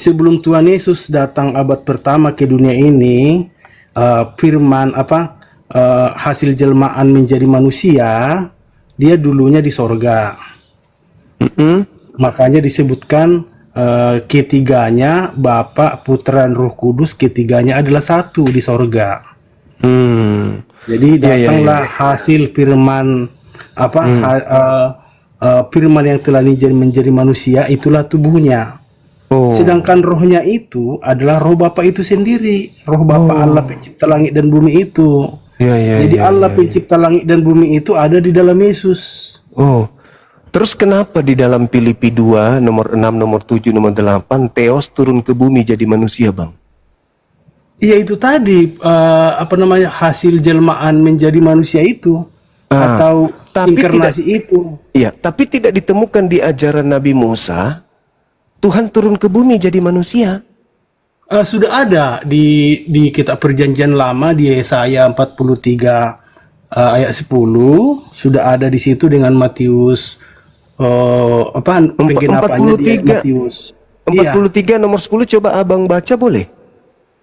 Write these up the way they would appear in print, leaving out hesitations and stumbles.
sebelum Tuhan Yesus datang abad pertama ke dunia ini, firman hasil jelmaan menjadi manusia, dia dulunya di sorga. Makanya disebutkan ketiganya, Bapa, Putra, dan Roh Kudus, ketiganya adalah satu di sorga. Jadi datanglah hasil firman firman yang telah menjadi manusia, itulah tubuhnya. Sedangkan rohnya itu adalah roh Bapa itu sendiri, roh Bapa Allah pencipta langit dan bumi itu. Jadi Allah pencipta langit dan bumi itu ada di dalam Yesus. Terus kenapa di dalam Filipi 2 nomor 6, nomor 7, nomor 8 Theos turun ke bumi jadi manusia, Bang? Iya, itu tadi hasil jelmaan menjadi manusia itu, atau inkarnasi itu. Iya, tapi tidak ditemukan di ajaran Nabi Musa Tuhan turun ke bumi jadi manusia. Sudah ada di kitab Perjanjian Lama di Yesaya 43 ayat 10, sudah ada di situ dengan Matius 43 nomor 10, coba abang baca boleh?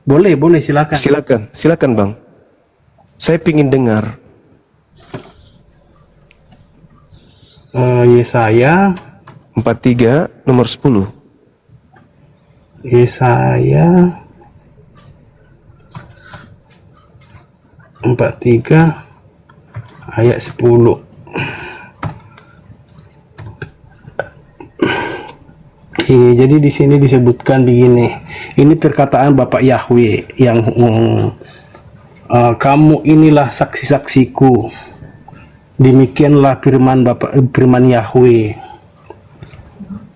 Boleh, silakan. Silakan bang. Saya pingin dengar. Yesaya 43 nomor 10. Yesaya 43 ayat 10. Jadi di sini disebutkan begini. Ini perkataan Bapak Yahweh yang kamu inilah saksi-saksiku. Demikianlah firman Yahweh.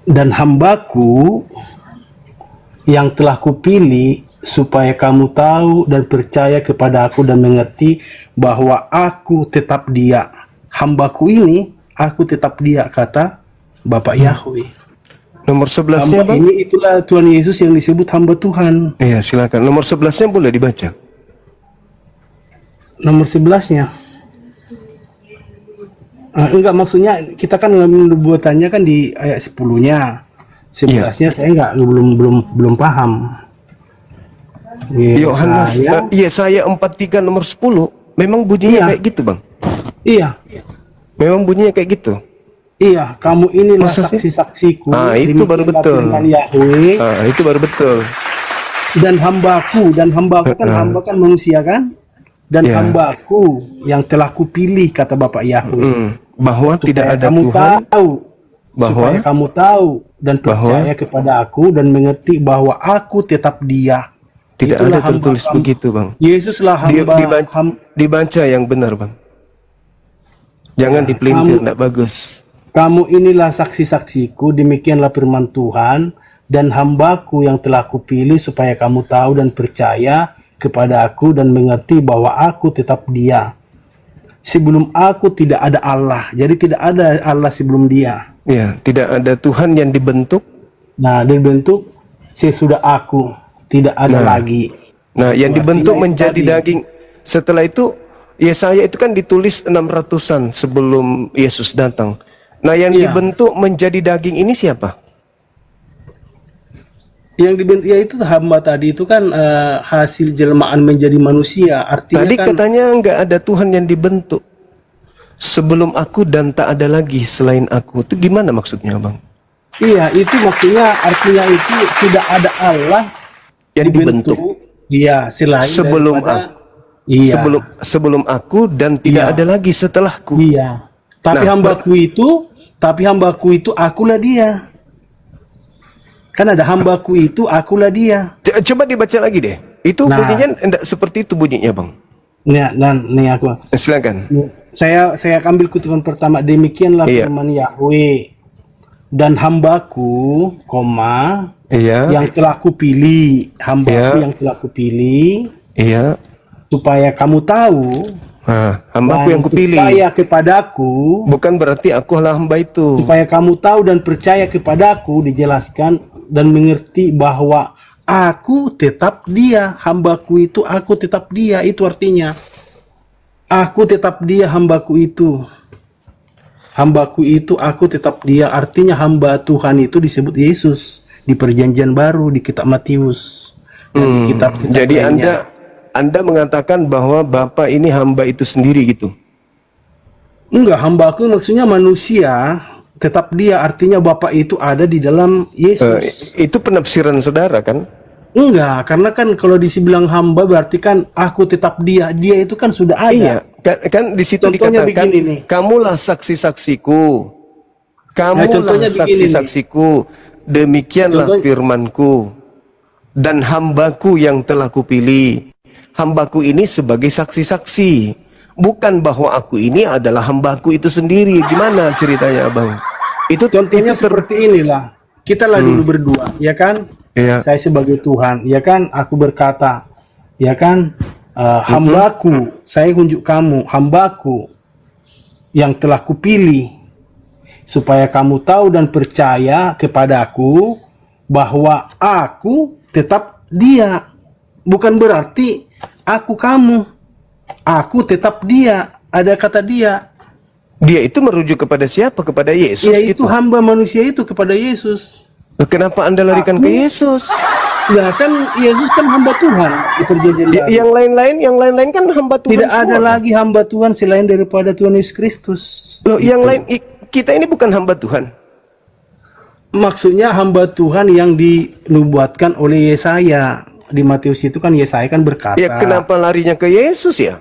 Dan hambaku yang telah kupilih supaya kamu tahu dan percaya kepada aku dan mengerti bahwa aku tetap Dia. Hambaku ini, aku tetap Dia, kata Bapak Yahweh. Nomor 11-nya, Bang? Ini itulah Tuhan Yesus yang disebut hamba Tuhan. Iya, silakan. Nomor 11-nya boleh dibaca. Nomor 11-nya. Enggak, maksudnya kita kan nubuatannya kan di ayat 10-nya. 11-nya saya belum paham. Yohanes Yesaya 43 nomor 10 memang bunyinya kayak gitu, Bang. Iya. Memang bunyinya kayak gitu. Iya, kamu inilah saksi-saksiku. Itu baru betul. Yahweh. Itu baru betul. Dan hambaku kan hamba kan manusia kan? Dan hambaku yang telah kupilih, kata Bapak Yahweh. Bahwa tidak ada kamu Tuhan. Supaya kamu tahu dan percaya kepada aku dan mengerti bahwa aku tetap Dia. Tidak ada tertulis begitu, Bang. Yesuslah hamba. Dibaca yang benar, Bang. Jangan dipelintir, tidak bagus. Kamu inilah saksi-saksiku, demikianlah firman Tuhan, dan hambaku yang telah kupilih supaya kamu tahu dan percaya kepada aku dan mengerti bahwa aku tetap Dia. Sebelum aku tidak ada Allah, jadi tidak ada Allah sebelum Dia. Ya, tidak ada Tuhan yang dibentuk. Nah, dibentuk sesudah aku, tidak ada lagi. Nah, yang dibentuk menjadi daging. Setelah itu, Yesaya itu kan ditulis 600-an sebelum Yesus datang. Nah, yang dibentuk menjadi daging ini siapa? Yang dibentuk itu hamba tadi itu kan hasil jelmaan menjadi manusia. Artinya tadi kan, katanya nggak ada Tuhan yang dibentuk sebelum aku dan tak ada lagi selain aku. Itu gimana maksudnya, Bang? Iya, itu maksudnya artinya itu tidak ada Allah yang dibentuk. Iya, selain sebelum aku. Sebelum aku dan tidak ada lagi setelahku. Iya. Tapi hambaku itu akulah Dia. Kan ada hambaku itu akulah Dia. Coba dibaca lagi deh. Itu bunyinya enggak seperti itu bunyinya, Bang. Nih aku. Silakan. Saya ambil kutipan pertama. Demikianlah firman Yahweh. Dan hambaku, yang telah kupilih, hambaku yang telah kupilih, supaya kamu tahu. Hambaku yang kupilih. Percaya kepadaku. Bukan berarti aku adalah hamba itu. Supaya kamu tahu dan percaya kepadaku, dijelaskan dan mengerti bahwa aku tetap Dia. Hambaku itu aku tetap Dia. Itu artinya aku tetap Dia, hambaku itu. Hambaku itu aku tetap Dia. Artinya hamba Tuhan itu disebut Yesus. di Perjanjian Baru, di kitab Matius. Dan di kitab-kitab Jadi lainnya. Anda mengatakan bahwa Bapa ini hamba itu sendiri gitu? Enggak, hamba aku maksudnya manusia, tetap dia, artinya Bapa itu ada di dalam Yesus. Itu penafsiran saudara kan? Enggak, karena kan kalau dibilang hamba berarti kan aku tetap dia. Dia itu kan sudah ada. Iya, kan di situ Contohnya dikatakan, begini nih. kamulah saksi-saksiku. Kamulah contohnya begini saksi-saksiku. Demikianlah Contohnya- firmanku. Dan hambaku yang telah kupilih. Hambaku ini sebagai saksi-saksi. Bukan bahwa aku ini adalah hambaku itu sendiri. Gimana ceritanya, Abang? Contohnya seperti inilah. Kita lah dulu berdua, ya kan? Iya. Saya sebagai Tuhan, ya kan? Aku berkata, ya kan? Hambaku, saya unjuk kamu, hambaku yang telah kupilih, supaya kamu tahu dan percaya kepadaku bahwa aku tetap dia. Bukan berarti aku kamu. Aku tetap dia. Ada kata dia. Dia itu merujuk kepada siapa? Kepada Yesus Yaitu gitu. hamba manusia itu kepada Yesus. Kenapa Anda larikan ke Yesus? Ya kan Yesus kan hamba Tuhan di Perjanjian Baru. Yang lain-lain kan hamba Tuhan Tidak semua, ada kan? lagi hamba Tuhan selain daripada Tuhan Yesus Kristus. Loh, yang lain kita ini bukan hamba Tuhan. Maksudnya hamba Tuhan yang dinubuatkan oleh Yesaya. Di Matius itu kan Yesaya kan berkata. Ya kenapa larinya ke Yesus ya?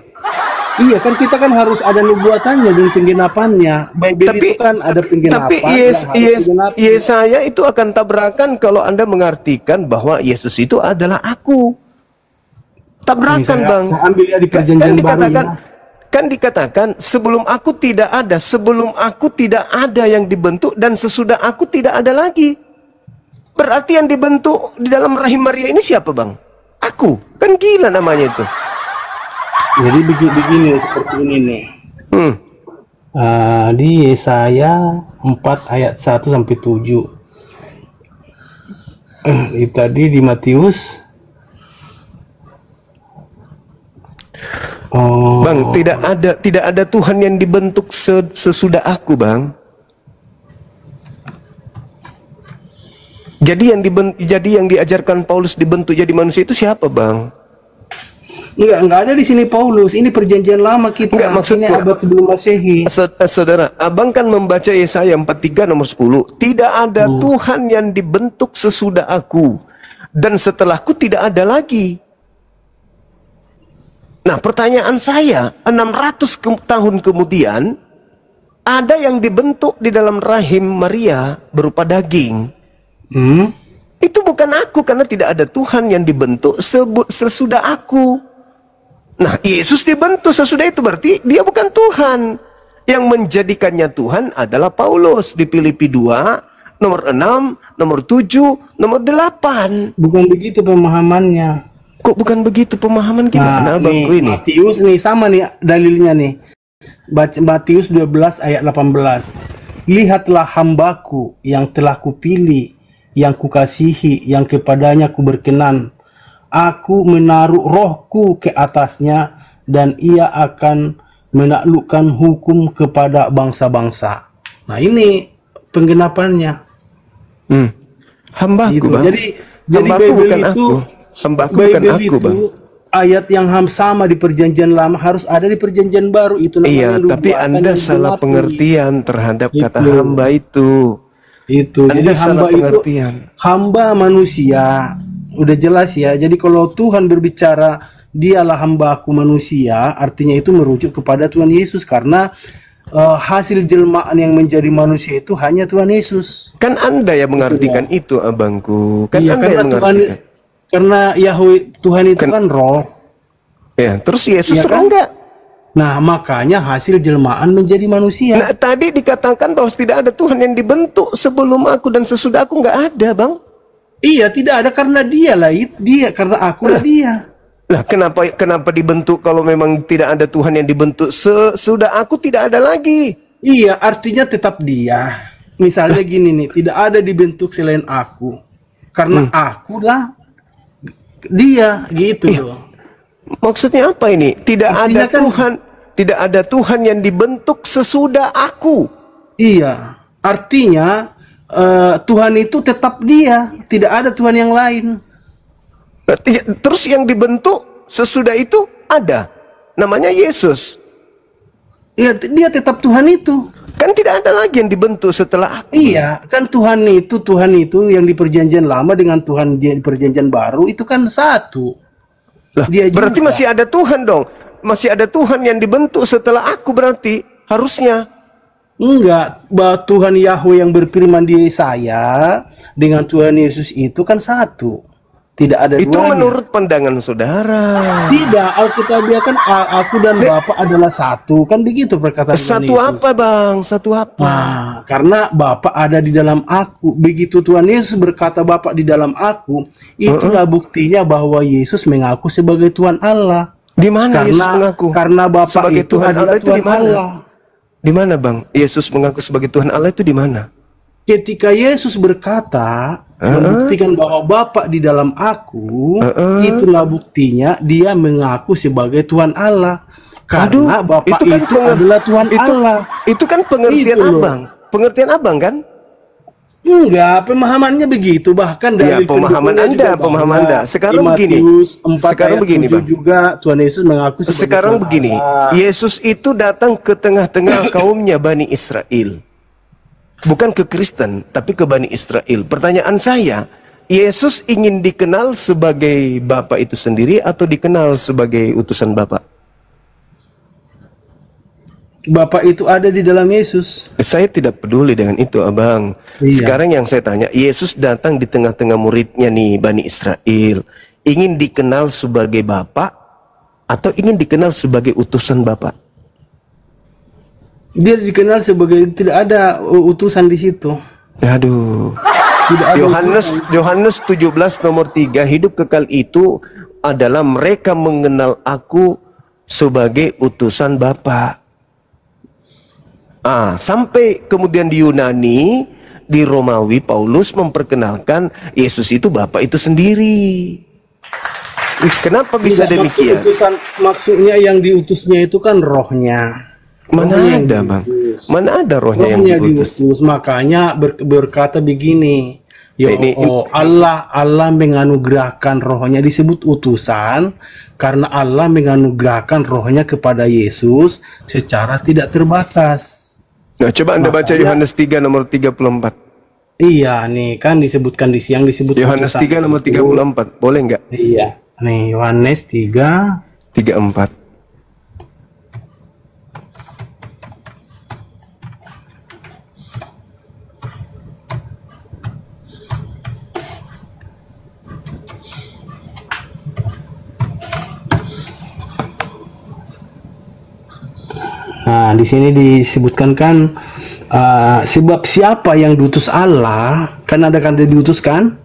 Iya kan kita kan harus ada nubuatannya dan penggenapannya. Bible itu kan ada penggenapan. Tapi yang harus digenapi. Yesaya itu akan tabrakan kalau Anda mengartikan bahwa Yesus itu adalah aku. Tabrakan, Ini Bang. saya ambil ya di Perjanjian Baru ya. Kan dikatakan sebelum aku tidak ada yang dibentuk, dan sesudah aku tidak ada lagi. Berarti yang dibentuk di dalam rahim Maria ini siapa, Bang? Aku. Kan gila namanya itu. Jadi begini seperti ini nih. Di Yesaya 4 ayat 1 sampai 7. Tadi di Matius. Bang, tidak ada Tuhan yang dibentuk sesudah aku, Bang. Jadi yang diajarkan Paulus dibentuk jadi manusia itu siapa, Bang? Enggak ada di sini Paulus. Ini Perjanjian Lama kita. Enggak, maksudku, ini abad sebelum Masehi. Saudara, Abang kan membaca Yesaya 43 nomor 10. Tidak ada Tuhan yang dibentuk sesudah aku, dan setelahku tidak ada lagi. Nah, pertanyaan saya, 600 tahun kemudian ada yang dibentuk di dalam rahim Maria berupa daging. Itu bukan aku, karena tidak ada Tuhan yang dibentuk sesudah aku. Nah, Yesus dibentuk sesudah itu, berarti dia bukan Tuhan. Yang menjadikannya Tuhan adalah Paulus di Filipi 2, nomor 6, nomor 7, nomor 8. Bukan begitu pemahamannya. Kok bukan begitu pemahaman gimana, Abangku ini? Matius nih, sama nih dalilnya nih. Baca Matius 12 ayat 18. Lihatlah hambaku yang telah kupilih, yang kukasihi, yang kepadanya ku berkenan. Aku menaruh rohku ke atasnya, dan ia akan menaklukkan hukum kepada bangsa-bangsa. Nah, ini penggenapannya. Hambaku, Gitu. Bang. Jadi Hambaku Bible bukan itu, aku. Hambaku bukan Bible aku, itu, Bang. ayat yang sama di Perjanjian Lama harus ada di Perjanjian Baru. Itu namanya Iya, nubuatan tapi Anda yang salah digenapi. pengertian terhadap kata Itu. hamba itu. Itu. Anda Jadi salah hamba itu pengertian. hamba manusia. Udah jelas ya. Jadi kalau Tuhan berbicara dialah hambaku manusia, artinya itu merujuk kepada Tuhan Yesus, karena hasil jelmaan yang menjadi manusia itu hanya Tuhan Yesus. Kan Anda yang mengartikan itu, Abangku. Kan Iya, Anda yang karena Tuhan, mengartikan. karena Yahweh Tuhan itu kan roh. Ya, terus Yesus Iya roh kan? enggak? Nah, makanya hasil jelmaan menjadi manusia. Nah, tadi dikatakan bahwa tidak ada Tuhan yang dibentuk sebelum aku dan sesudah aku, nggak ada, Bang. Iya, tidak ada, karena dialah dia, karena akulah dia. Lah, kenapa dibentuk kalau memang tidak ada Tuhan yang dibentuk sesudah aku tidak ada lagi? Iya, artinya tetap dia. Misalnya gini nih, tidak ada dibentuk selain aku, karena akulah dia, gitu loh. Maksudnya apa ini? Tidak Artinya ada kan- Tuhan, tidak ada Tuhan yang dibentuk sesudah aku. Iya, artinya Tuhan itu tetap dia, tidak ada Tuhan yang lain. Terus yang dibentuk sesudah itu ada, namanya Yesus. Ya, dia tetap Tuhan itu. Kan tidak ada lagi yang dibentuk setelah aku. Iya, kan Tuhan itu yang di perjanjian lama dengan Tuhan di perjanjian baru itu kan satu. Lah, dia berarti juga. masih ada Tuhan dong. Masih ada Tuhan yang dibentuk setelah aku berarti harusnya. Enggak, bahwa Tuhan Yahweh yang berfirman di Yesaya dengan Tuhan Yesus itu kan satu. Tidak ada Itu duanya. menurut pandangan saudara. Tidak, Alkitabiah kan aku dan Bapa adalah satu. Kan begitu perkataan Tuhan Satu Yesus. apa bang? Satu apa? Nah, karena Bapa ada di dalam aku. Begitu Tuhan Yesus berkata Bapa di dalam aku, itulah buktinya bahwa Yesus mengaku sebagai Tuhan Allah. Di mana Yesus mengaku? Karena Bapa sebagai itu Tuhan adalah Allah itu Tuhan di mana? Allah. Di mana bang? Yesus mengaku sebagai Tuhan Allah itu di mana? Ketika Yesus berkata, membuktikan bahwa Bapa di dalam aku, itulah buktinya dia mengaku sebagai Tuhan Allah. Karena Bapa itu adalah Tuhan Allah. Itu kan pengertian Itu loh. abang. Pengertian abang kan? Enggak, pemahamannya begitu. Bahkan Ya, dari pemahaman Anda, pemahaman Anda. Sekarang begini. Sekarang begini, Bang. Juga Tuhan Yesus mengaku sebagai Sekarang Tuhan begini. Allah. Yesus itu datang ke tengah-tengah kaumnya Bani Israel. Bukan ke Kristen, tapi ke Bani Israel. Pertanyaan saya, Yesus ingin dikenal sebagai Bapa itu sendiri atau dikenal sebagai utusan Bapa? Bapa itu ada di dalam Yesus. Saya tidak peduli dengan itu, abang. Iya. Sekarang yang saya tanya, Yesus datang di tengah-tengah muridnya nih, Bani Israel. Ingin dikenal sebagai Bapa atau ingin dikenal sebagai utusan Bapa? Dia dikenal sebagai, tidak ada utusan di situ. Aduh. Tidak ada Yohanes 17 nomor 3, hidup kekal itu adalah mereka mengenal aku sebagai utusan Bapa. Sampai kemudian di Yunani, di Romawi, Paulus memperkenalkan Yesus itu Bapa itu sendiri. Kenapa bisa demikian? Maksudnya yang diutusnya itu kan rohnya. Mana ada, Bang? Mana ada rohnya yang diutus? Makanya berkata begini, Allah menganugerahkan rohnya, disebut utusan karena Allah menganugerahkan rohnya kepada Yesus secara tidak terbatas. Nah, coba Anda baca Yohanes 3 nomor 34. Iya, nih kan disebutkan di siang disebut Yohanes 3 nomor 34. Boleh nggak? Iya. Nih Yohanes 34. Nah, di sini disebutkan kan sebab siapa yang diutus Allah, kan ada kan dia diutuskan,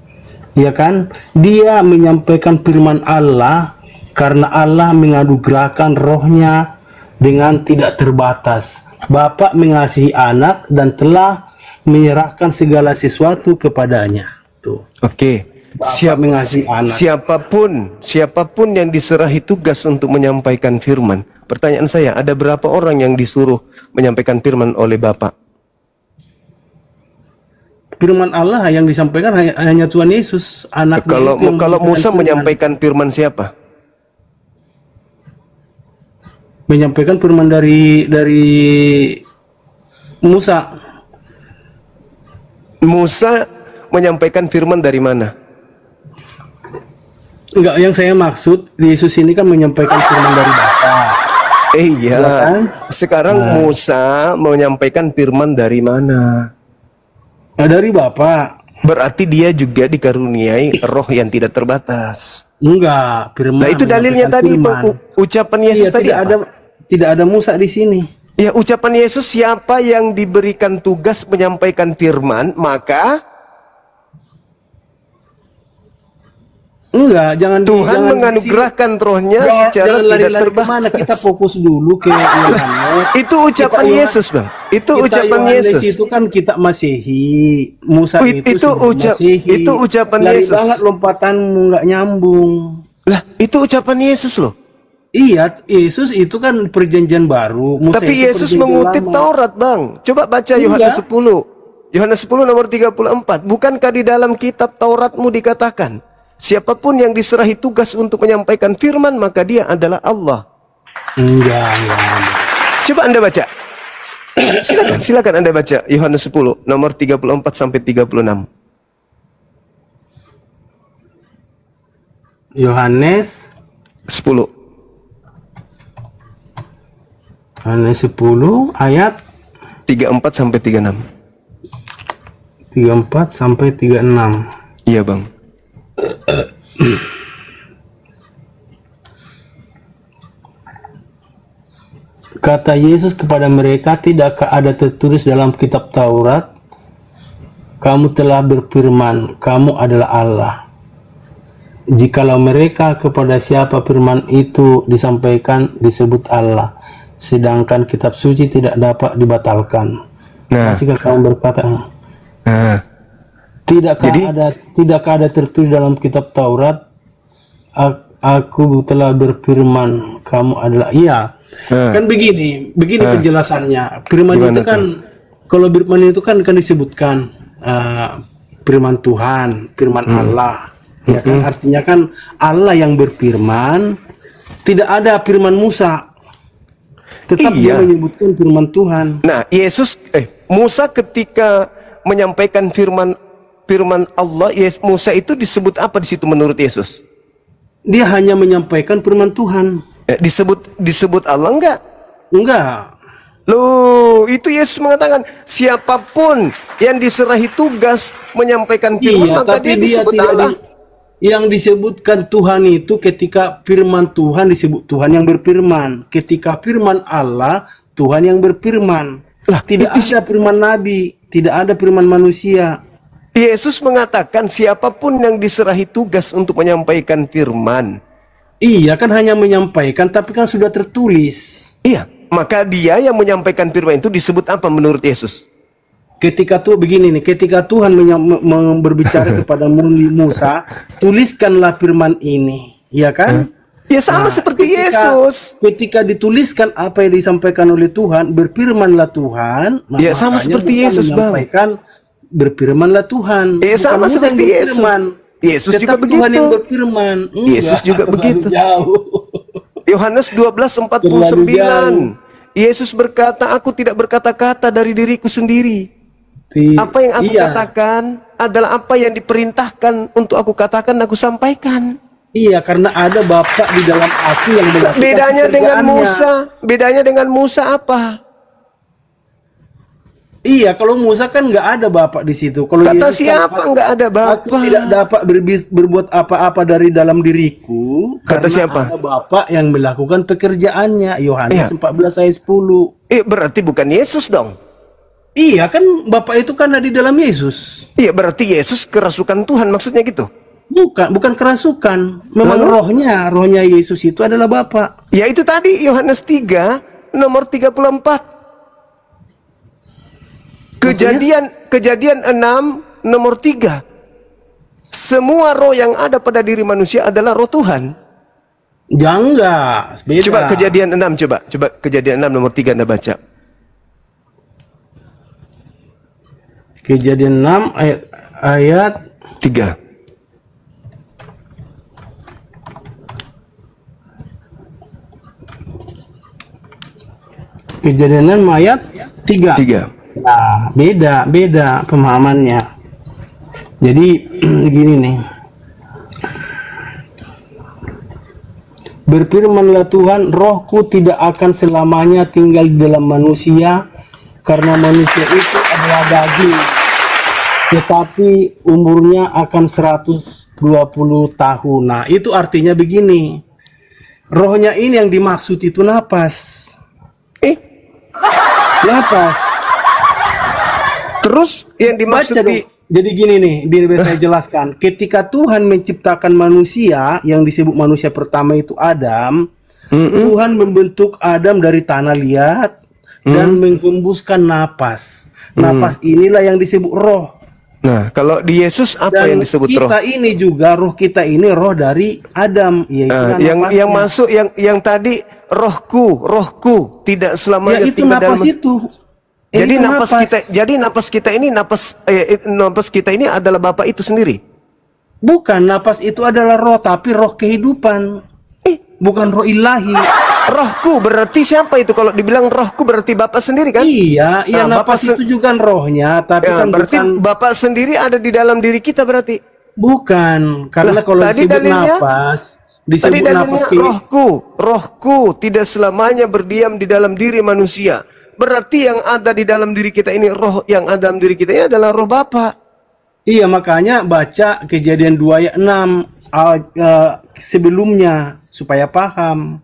ya kan? Dia menyampaikan firman Allah karena Allah menganugerahkan rohnya dengan tidak terbatas. Bapa mengasihi anak dan telah menyerahkan segala sesuatu kepadanya. Tuh. Oke. Siapapun yang diserahi tugas untuk menyampaikan firman. Pertanyaan saya, ada berapa orang yang disuruh menyampaikan firman oleh Bapa? Firman Allah yang disampaikan hanya Tuhan Yesus, anak. Kalau Musa menyampaikan firman siapa? Menyampaikan firman dari Musa. Musa menyampaikan firman dari mana? Enggak, yang saya maksud Yesus ini kan menyampaikan firman dari Bapa. Iya. Kan? Sekarang Musa menyampaikan firman dari mana? Nah, dari Bapa. Berarti dia juga dikaruniai roh yang tidak terbatas. Enggak, firman. Nah, itu dalilnya tadi, ucapan Yesus tadi apa? Tidak ada Musa di sini. Ya, ucapan Yesus, siapa yang diberikan tugas menyampaikan firman, maka enggak, Tuhan menganugerahkan rohnya secara tidak terbatas. Kita fokus dulu ke Yohanes. Itu ucapan Yesus, Bang. Itu ucapan Yesus. Itu kan kita Masehi. Musa itu ucapan Lari Yesus. banget lompatanmu, nggak nyambung. Lah, itu ucapan Yesus loh. Iya, Yesus itu kan perjanjian baru. Musa tapi Yesus mengutip Taurat, Bang. Coba baca Yohanes 10. Yohanes 10 nomor 34. Bukankah di dalam kitab Tauratmu dikatakan, siapapun yang diserahi tugas untuk menyampaikan firman, maka dia adalah Allah. Enggak. Coba Anda baca. Silakan Anda baca Yohanes 10 nomor 34 sampai 36. Yohanes 10. Yohanes 10 ayat 34 sampai 36. 34 sampai 36. Iya, Bang. Kata Yesus kepada mereka, tidakkah ada tertulis dalam kitab Taurat, kamu telah berfirman, kamu adalah Allah. Jikalau mereka kepada siapa firman itu disampaikan disebut Allah, sedangkan kitab suci tidak dapat dibatalkan. Masihkah kamu berkata, tidakkah ada tertulis dalam kitab Taurat, aku telah berfirman, kamu adalah. Iya. Kan begini penjelasannya. Firman itu kan, kalau firman itu kan disebutkan firman Tuhan, firman Allah, ya kan, artinya kan Allah yang berfirman, tidak ada firman Musa, tetap dia menyebutkan firman Tuhan. Nah, Musa ketika menyampaikan firman Allah, Musa itu disebut apa di situ menurut Yesus? Dia hanya menyampaikan firman Tuhan. Disebut Allah enggak? Enggak. Loh, itu Yesus mengatakan siapapun yang diserahi tugas menyampaikan firman, maka dia disebut Allah. Yang disebutkan Tuhan itu ketika firman Tuhan disebut Tuhan yang berfirman. Ketika firman Allah, Tuhan yang berfirman. Tidak ada firman Nabi, tidak ada firman manusia. Yesus mengatakan siapapun yang diserahi tugas untuk menyampaikan firman. Iya, kan hanya menyampaikan, tapi kan sudah tertulis. Iya, maka dia yang menyampaikan firman itu disebut apa menurut Yesus? Ketika Tuhan berbicara kepada Musa, tuliskanlah firman ini, ya kan? Ya sama seperti Yesus. Ketika dituliskan apa yang disampaikan oleh Tuhan, berfirmanlah Tuhan. Ya sama seperti Yesus, Bang. Berfirmanlah Tuhan. Ya sama seperti Yesus. Yesus juga begitu. Tuhan yang berfirman. Yesus juga begitu. Yohanes 12:49. Yesus berkata, aku tidak berkata-kata dari diriku sendiri. Apa yang aku katakan adalah apa yang diperintahkan untuk aku katakan, aku sampaikan. Iya, karena ada Bapa di dalam aku yang melakukan Bedanya dengan Musa apa? Iya, kalau Musa kan nggak ada Bapak di situ. Kalau kata siapa nggak ada Bapak? Aku tidak dapat berbuat apa-apa dari dalam diriku. Kata siapa? Ada Bapak yang melakukan pekerjaannya. Yohanes 14 ayat 10. Berarti bukan Yesus dong? Iya, kan Bapak itu kan ada di dalam Yesus. Iya, berarti Yesus kerasukan Tuhan, maksudnya gitu? Bukan kerasukan. Memang rohnya Yesus itu adalah Bapak. Ya itu tadi Yohanes 3 nomor 34. Kejadian 6 nomor 3. Semua roh yang ada pada diri manusia adalah roh Tuhan. Enggak, beda. Coba Kejadian 6, coba Kejadian 6 nomor 3 Anda baca. Kejadian 6 ayat 3. Kejadian 6 ayat 3. Nah, beda pemahamannya. Jadi begini nih. Berfirmanlah Tuhan, rohku tidak akan selamanya tinggal di dalam manusia, karena manusia itu adalah daging, tetapi umurnya akan 120 tahun. Nah, itu artinya begini. Rohnya ini yang dimaksud itu napas. Napas. Terus yang dimaksud jadi gini nih, biar saya jelaskan. Ketika Tuhan menciptakan manusia, yang disebut manusia pertama itu Adam, Tuhan membentuk Adam dari tanah liat dan menghembuskan napas. Napas inilah yang disebut roh. Nah, kalau di Yesus apa yang disebut roh? Kita ini juga roh kita ini roh dari Adam, yaitu yang masuk yang tadi rohku tidak selamanya ya, itu tinggal dalam itu. Jadi itu napas kita, napas kita ini adalah Bapa itu sendiri. Bukan, napas itu adalah roh, tapi roh kehidupan. Bukan roh ilahi. Rohku berarti siapa itu? Kalau dibilang rohku berarti Bapak sendiri kan? Iya, Nah, napas itu juga rohnya, tapi ya, kan berarti bukan. Bapak sendiri ada di dalam diri kita berarti. Bukan, karena Lah, kalau tadi disebut dalilnya- napas, Tadi disebut napas dalilnya rohku tidak selamanya berdiam di dalam diri manusia. Berarti yang ada di dalam diri kita ini, roh yang ada dalam diri kita ini adalah roh Bapa. Iya, makanya baca Kejadian 2 ayat 6 sebelumnya supaya paham.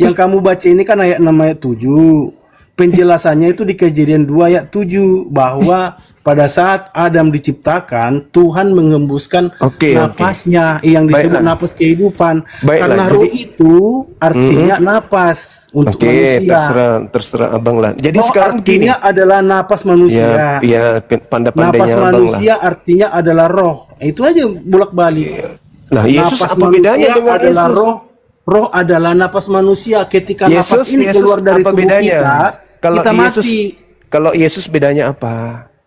Yang kamu baca ini kan ayat 6 ayat 7. Penjelasannya itu di Kejadian 2 ayat 7 bahwa pada saat Adam diciptakan, Tuhan mengembuskan napasnya yang disebut napas kehidupan. Karena roh itu artinya napas untuk manusia. Terserah abang lah. Jadi Roh sekarang artinya adalah napas manusia. Ya, pandai-pandainya Napas abang manusia lah. artinya adalah roh. Itu aja bolak-balik. Nah, Yesus Napas apa bedanya manusia dengan adalah Yesus? Roh adalah napas manusia. Ketika Yesus, napas ini keluar dari apa tubuh bedanya? kita, Kalau kita Yesus, mati. kalau Yesus bedanya apa?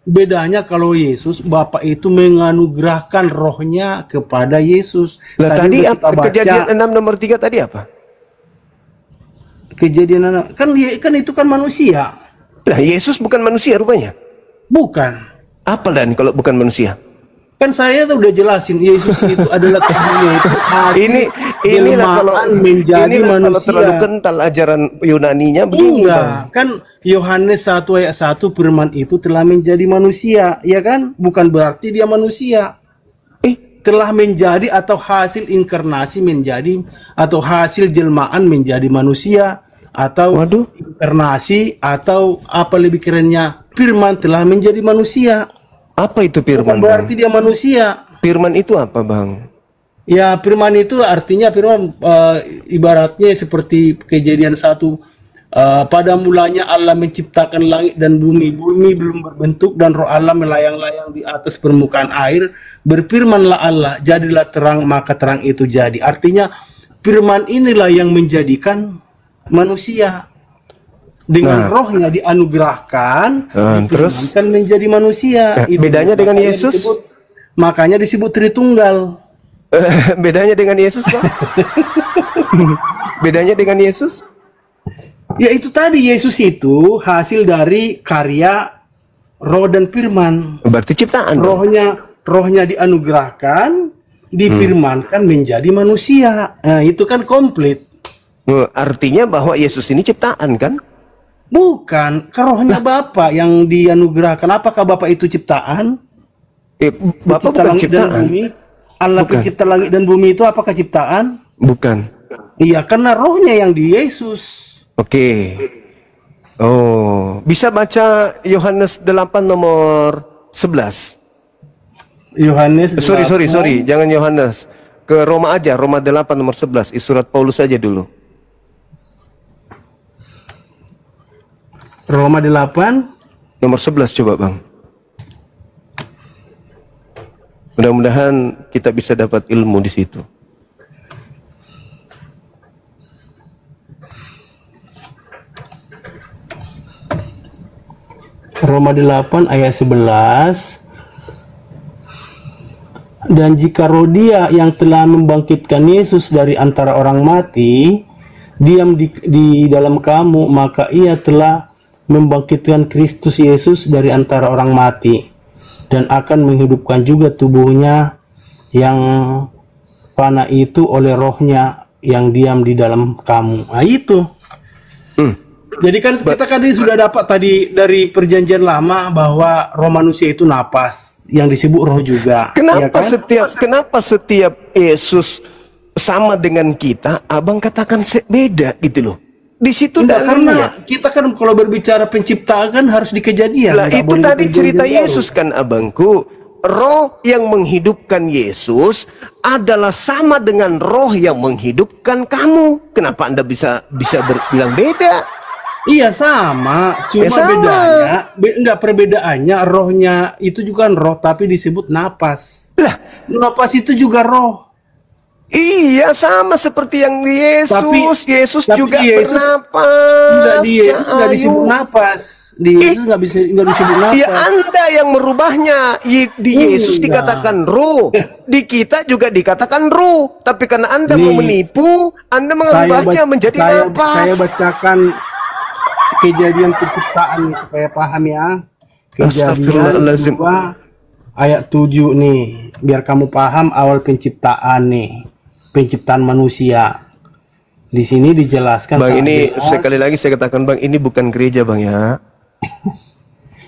Bedanya kalau Yesus, Bapa itu menganugerahkan rohnya kepada Yesus. Lah tadi kita baca, Kejadian 6 nomor 3 tadi apa? Kejadian 6, kan itu kan manusia. Lah Yesus bukan manusia rupanya. Bukan. Apa dan kalau bukan manusia? Kan saya tuh udah jelasin Yesus itu adalah tubuhnya itu. Inilah kalau menjadi manusia. Kalau terlalu kental ajaran Yunaninya begini. Iya, kan Yohanes 1 ayat 1 firman itu telah menjadi manusia, ya kan? Bukan berarti dia manusia. Telah menjadi atau hasil inkarnasi menjadi atau hasil jelmaan menjadi manusia atau inkarnasi atau apa lebih kerennya firman telah menjadi manusia. Apa itu firman? Bukan berarti dia manusia. Firman itu apa, Bang? Ya, firman itu artinya firman ibaratnya seperti Kejadian 1. Pada mulanya Allah menciptakan langit dan bumi. Bumi belum berbentuk dan roh Allah melayang-layang di atas permukaan air. Berfirmanlah Allah, jadilah terang, maka terang itu jadi. Artinya firman inilah yang menjadikan manusia. Dengan rohnya dianugerahkan, terus kan menjadi manusia. Itu bedanya dengan Yesus. Makanya disebut Tritunggal. Bedanya dengan Yesus, Pak? Bedanya dengan Yesus? Ya itu tadi, Yesus itu hasil dari karya roh dan firman. Berarti ciptaan. Rohnya dianugerahkan, difirmankan menjadi manusia. Nah, itu kan komplit. Artinya bahwa Yesus ini ciptaan kan? Bukan, rohnya Bapa yang dianugerahkan. Apakah Bapa itu ciptaan? Bapa bukan ciptaan. Allah pencipta langit dan bumi itu apakah ciptaan? Bukan. Iya, karena rohnya yang di Yesus. Oke. Oh, bisa baca Yohanes 8 nomor 11. Yohanes. Sorry, jangan Yohanes. Ke Roma aja, Roma 8 nomor 11. Surat Paulus aja dulu. Roma 8 nomor 11 coba, Bang. Mudah-mudahan kita bisa dapat ilmu di situ. Roma 8 ayat 11. Dan jika roh Dia yang telah membangkitkan Yesus dari antara orang mati diam di dalam kamu, maka Ia telah membangkitkan Kristus Yesus dari antara orang mati dan akan menghidupkan juga tubuhnya yang fana itu oleh rohnya yang diam di dalam kamu. Nah itu. Jadi kan kita sudah dapat tadi dari perjanjian lama bahwa roh manusia itu napas yang disebut roh juga. Kenapa ya kan? Kenapa setiap Yesus sama dengan kita, abang katakan beda gitu loh. Di situ dalilnya. Kita kan kalau berbicara penciptaan kan harus di kejadian. Lah itu tadi cerita Yesus kan abangku. Roh yang menghidupkan Yesus adalah sama dengan roh yang menghidupkan kamu. Kenapa Anda bisa bilang beda? Iya sama, cuma bedanya, perbedaannya rohnya itu juga roh tapi disebut napas. Lah, napas itu juga roh. Iya, sama seperti yang di Yesus. Yesus tapi juga Yesus, enggak, bernapas. di Yesus nggak disebut napas. Di Yesus nggak disebut napas. Ya Anda yang merubahnya. Di Yesus dikatakan roh. Di kita juga dikatakan roh. Tapi karena Anda mau menipu, Anda mengubahnya menjadi napas. Saya bacakan Kejadian penciptaan nih supaya paham ya. Kejadian 2 ayat 7 nih. Biar kamu paham awal penciptaan nih. Penciptaan manusia. Di sini dijelaskan. Bang, ini sekali lagi saya katakan, Bang, ini bukan gereja, Bang, ya.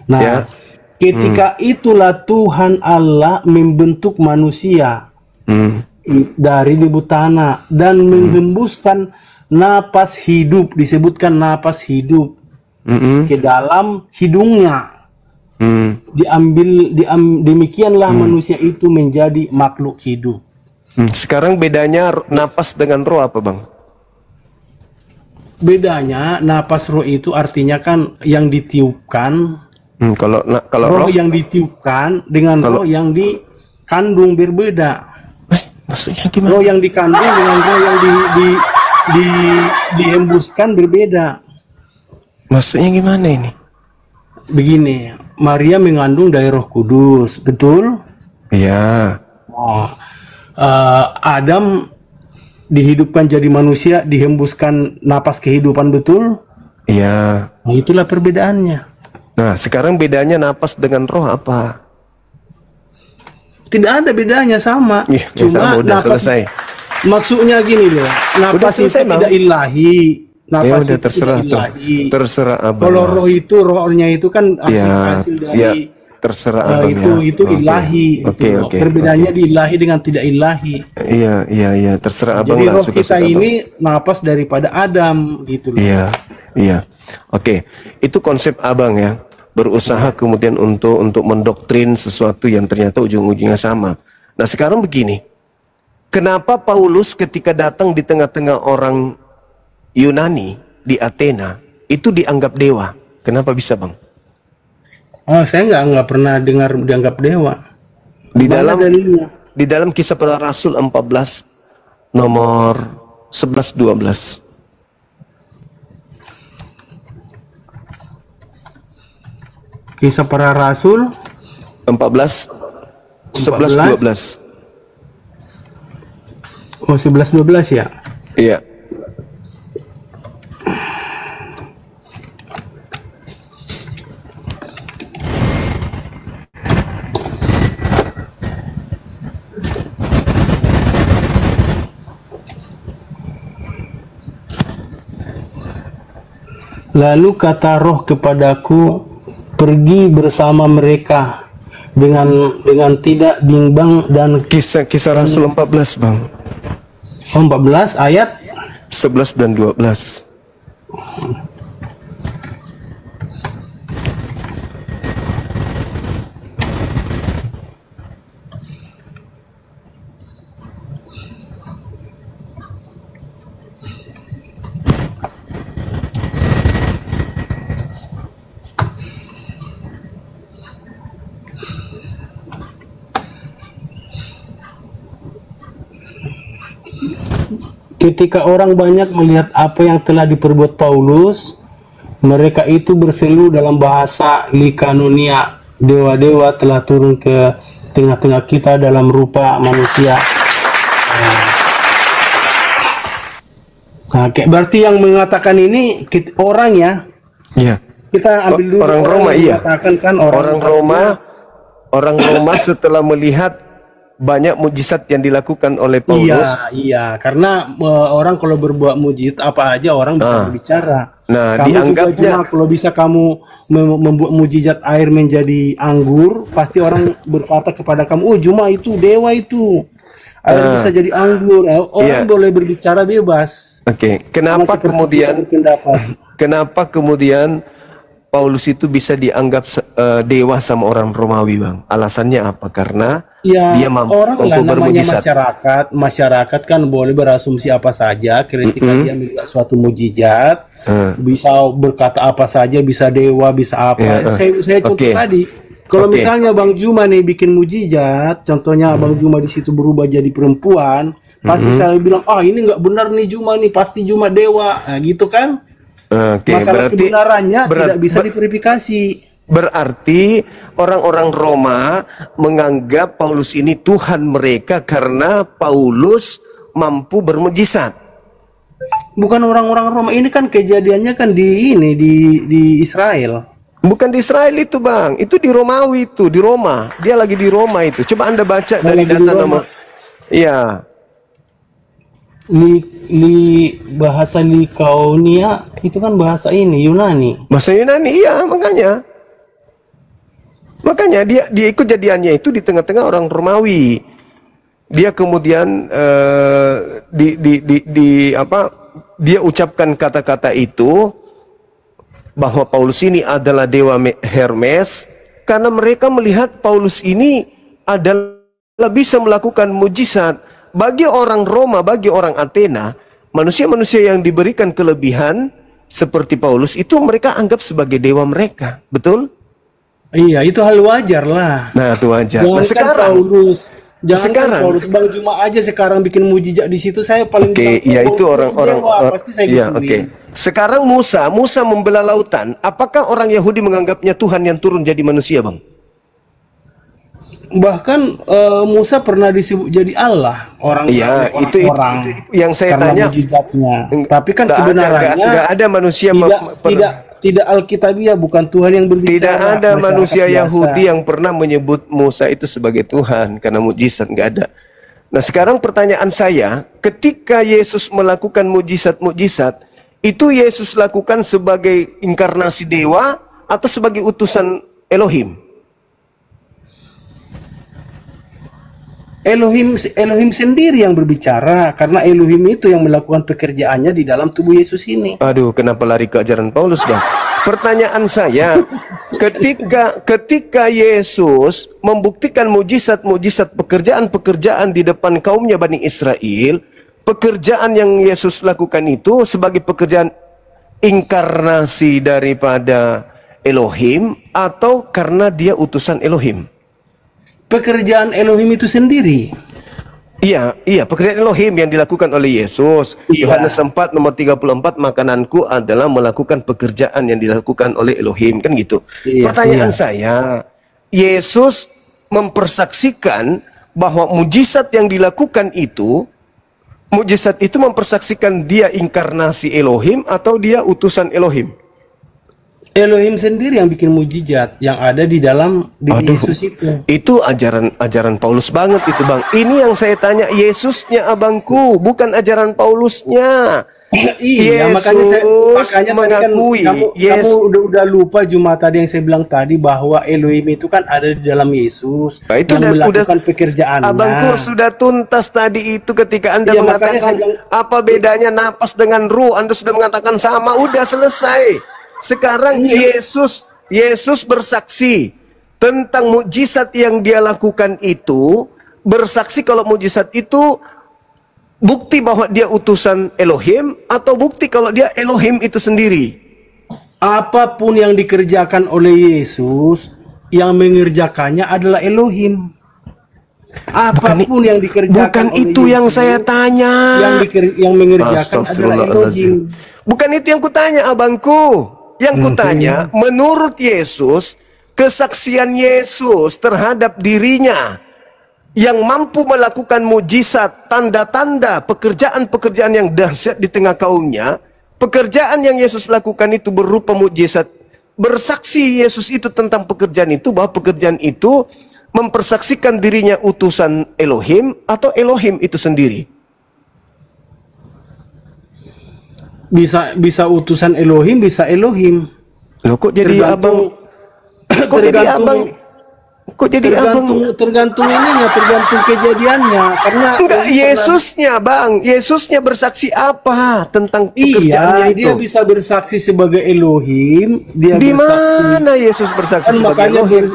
Nah, ya. Ketika itulah Tuhan Allah membentuk manusia dari debu tanah dan menghembuskan napas hidup, disebutkan napas hidup ke dalam hidungnya. Demikianlah manusia itu menjadi makhluk hidup. Sekarang bedanya napas dengan roh apa, Bang? Bedanya napas roh itu artinya kan yang ditiupkan. Kalau roh yang ditiupkan dengan roh yang dikandung berbeda. Maksudnya gimana? Roh yang dikandung dengan roh yang dihembuskan berbeda. Maksudnya gimana ini? Begini, Maria mengandung dari Roh Kudus, betul? Iya. Adam dihidupkan jadi manusia, dihembuskan napas kehidupan, betul? Iya. Nah, itulah perbedaannya. Nah, sekarang bedanya napas dengan roh apa? Tidak ada bedanya, sama. Cuma udah napas, selesai. Maksudnya gini loh, napas itu tidak ilahi. Napas udah terserah Abang. Kalau roh itu, rohnya itu kan hasil dari terserah Abang, itu ilahi. Perbedaannya di ilahi dengan tidak ilahi. Iya, terserah Abang. Jadi roh kita ini napas daripada Adam gitu loh. Iya. Oke, itu konsep Abang ya. Berusaha kemudian untuk mendoktrin sesuatu yang ternyata ujung-ujungnya sama. Nah, sekarang begini. Kenapa Paulus ketika datang di tengah-tengah orang Yunani di Athena itu dianggap dewa? Kenapa bisa, Bang? Saya nggak pernah dengar dianggap dewa. Di dalam Kisah Para Rasul 14 nomor 11-12. Kisah Para Rasul 14 11-12. 11-12 ya? Iya. Lalu kata roh kepadaku, pergi bersama mereka dengan tidak bimbang dan Kisah Rasul 14, Bang. 14 ayat 11 dan 12. Ketika orang banyak melihat apa yang telah diperbuat Paulus, mereka itu berseru dalam bahasa Likaonia, dewa-dewa telah turun ke tengah-tengah kita dalam rupa manusia. Nah, berarti yang mengatakan ini orang ya? Iya. Kita ambil dulu orang Roma, iya. Kan orang Roma setelah melihat banyak mujizat yang dilakukan oleh Paulus. Iya, karena orang kalau berbuat mujizat apa aja orang bisa berbicara. Nah, kamu dianggapnya juga kalau bisa kamu membuat mujizat air menjadi anggur, pasti orang berkata kepada kamu, "Oh, cuma itu dewa itu. Air bisa jadi anggur." Orang boleh berbicara bebas. Oke. Kenapa kemudian Paulus itu bisa dianggap dewa sama orang Romawi, Bang? Alasannya apa? Karena dia mampu bermujizat. Masyarakat kan boleh berasumsi apa saja ketika dia melihat suatu mujizat, bisa berkata apa saja, bisa dewa, bisa apa. Saya contoh tadi. Kalau Oke. misalnya Bang Juma nih bikin mujizat, contohnya Bang Juma di situ berubah jadi perempuan, pasti saya bilang, ah ini nggak benar nih Juma nih, pasti Juma dewa, nah, gitu kan? Oke, Masalah berarti kebenarannya berat- tidak bisa diverifikasi. berarti orang-orang Roma menganggap Paulus ini Tuhan mereka karena Paulus mampu bermujizat. Bukan orang-orang Roma, ini kan kejadiannya kan di Israel. Bukan di Israel itu, Bang. Itu di Romawi itu, di Roma. Dia lagi di Roma itu. Coba Anda baca dari lagi di data Roma. nomor. Iya. Bahasa Likaonia itu kan bahasa ini Yunani. Bahasa Yunani, iya, makanya. Makanya dia ikut jadiannya itu di tengah-tengah orang Romawi. Dia kemudian dia ucapkan kata-kata itu bahwa Paulus ini adalah dewa Hermes karena mereka melihat Paulus ini adalah bisa melakukan mujizat. Bagi orang Roma, bagi orang Athena, manusia-manusia yang diberikan kelebihan seperti Paulus itu mereka anggap sebagai dewa mereka, betul? Iya, itu hal wajar lah. Nah, itu wajar. Jangan Nah, sekarang Jangan Paulus, Bang Juma aja sekarang bikin mujizat di situ, saya paling Oke, ya itu orang-orang pasti saya ya, gituin. oke. Sekarang Musa membelah lautan. Apakah orang Yahudi menganggapnya Tuhan yang turun jadi manusia, Bang? Bahkan Musa pernah disebut jadi Allah orang Iya, itu yang saya karena tanya. mujizatnya. Tapi kan Nggak kebenarannya nggak ada manusia tidak alkitabiah, bukan Tuhan yang berbicara. tidak ada masyarakat manusia biasa. Yahudi yang pernah menyebut Musa itu sebagai Tuhan karena mujizat, nggak ada. Nah, sekarang pertanyaan saya, ketika Yesus melakukan mujizat-mujizat, itu Yesus lakukan sebagai inkarnasi dewa atau sebagai utusan Elohim? Elohim sendiri yang berbicara, karena Elohim itu yang melakukan pekerjaannya di dalam tubuh Yesus ini. Aduh, kenapa lari ke ajaran Paulus, Bang? Pertanyaan saya, ketika Yesus membuktikan mujizat-mujizat pekerjaan-pekerjaan di depan kaumnya Bani Israel, pekerjaan yang Yesus lakukan itu sebagai pekerjaan inkarnasi daripada Elohim atau karena dia utusan Elohim? Pekerjaan Elohim itu sendiri. Iya, pekerjaan Elohim yang dilakukan oleh Yesus. Iya. Yohanes 4 nomor 34, makananku adalah melakukan pekerjaan yang dilakukan oleh Elohim, kan gitu. Iya, Pertanyaan saya, Yesus mempersaksikan bahwa mujizat yang dilakukan itu, mujizat itu mempersaksikan dia inkarnasi Elohim atau dia utusan Elohim? Elohim sendiri yang bikin mujizat yang ada di dalam diri Yesus itu. Itu ajaran Paulus banget itu, Bang. Ini yang saya tanya, Yesusnya abangku, bukan ajaran Paulusnya. Iya, makanya mengakui. Kamu udah lupa Jumat tadi yang saya bilang tadi bahwa Elohim itu kan ada di dalam Yesus Nah, itu yang melakukan pekerjaannya. Abangku sudah tuntas tadi itu ketika Anda Iya, mengatakan apa bedanya napas dengan ruh, Anda sudah mengatakan sama, udah selesai. Sekarang Yesus bersaksi tentang mujizat yang dia lakukan itu, bersaksi kalau mujizat itu bukti bahwa dia utusan Elohim atau bukti kalau dia Elohim itu sendiri. Apapun yang dikerjakan oleh Yesus, yang mengerjakannya adalah Elohim. Apapun yang dikerjakan Bukan oleh itu Yesus, yang saya tanya. yang mengerjakan adalah Elohim. Bukan itu yang kutanya, abangku. Yang kutanya, menurut Yesus, kesaksian Yesus terhadap dirinya yang mampu melakukan mujizat, tanda-tanda, pekerjaan-pekerjaan yang dahsyat di tengah kaumnya, pekerjaan yang Yesus lakukan itu berupa mujizat. Bersaksi Yesus itu tentang pekerjaan itu, bahwa pekerjaan itu mempersaksikan dirinya utusan Elohim atau Elohim itu sendiri. Bisa utusan Elohim, bisa Elohim. Loh, kok jadi abang? Kok jadi abang? Kok jadi abang? Tergantung ininya, tergantung kejadiannya. Karena enggak, Yesusnya, Bang. Yesusnya bersaksi apa tentang pekerjaannya itu? Dia bisa bersaksi sebagai Elohim. Dia di bersaksi. mana Yesus bersaksi Kan sebagai Elohim?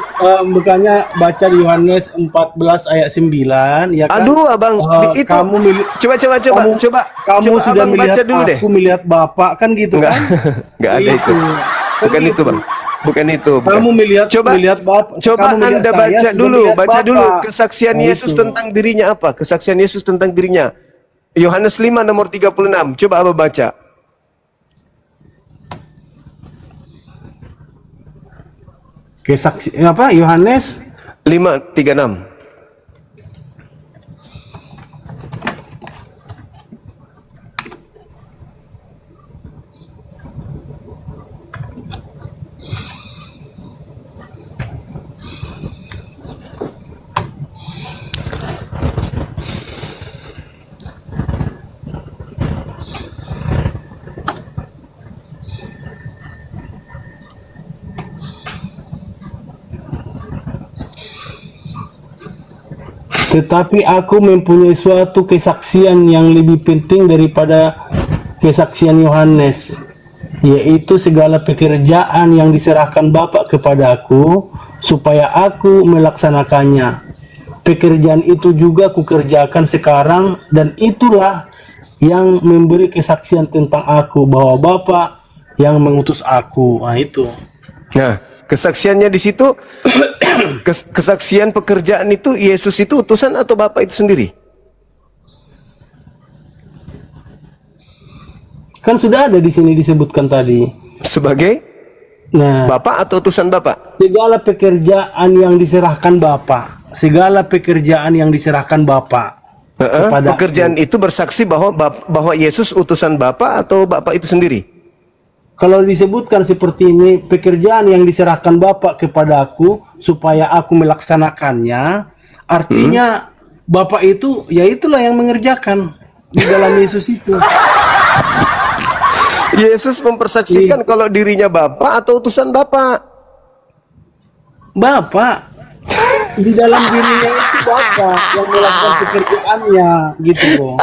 Makanya baca di Yohanes 14 ayat 9, ya kan? Aduh, abang, itu kamu coba kamu sudah abang melihat baca dulu deh. Aku melihat Bapa, kan gitu Enggak, kan? enggak ada itu. Bukan itu, Bang. Bukan itu. Bukan. Kamu melihat, coba Bapak. Coba Kamu melihat Anda saya, baca sudah dulu, melihat baca Bapak. dulu kesaksian Nah, Yesus itu. tentang dirinya apa? Kesaksian Yesus tentang dirinya. Yohanes 5 nomor 36. Coba Abah baca. Kesaksi apa? Yohanes 5:36. Tetapi aku mempunyai suatu kesaksian yang lebih penting daripada kesaksian Yohanes, yaitu segala pekerjaan yang diserahkan Bapa kepadaku, supaya aku melaksanakannya. Pekerjaan itu juga kukerjakan sekarang, dan itulah yang memberi kesaksian tentang aku, bahwa Bapa yang mengutus aku. Nah, itu. Nah, kesaksiannya di situ, kesaksian pekerjaan itu, Yesus itu utusan atau Bapa itu sendiri? Kan sudah ada di sini disebutkan tadi. Sebagai Bapa atau utusan Bapa? Segala pekerjaan yang diserahkan Bapa. Segala pekerjaan yang diserahkan Bapa. Pekerjaan itu bersaksi bahwa Yesus utusan Bapa atau Bapa itu sendiri? Kalau disebutkan seperti ini, pekerjaan yang diserahkan Bapa kepada aku supaya aku melaksanakannya, artinya Bapa itu, ya itulah yang mengerjakan di dalam Yesus itu. Yesus mempersaksikan kalau dirinya Bapa atau utusan Bapa? Bapa. Di dalam dirinya itu Bapa yang melakukan pekerjaannya, gitu loh.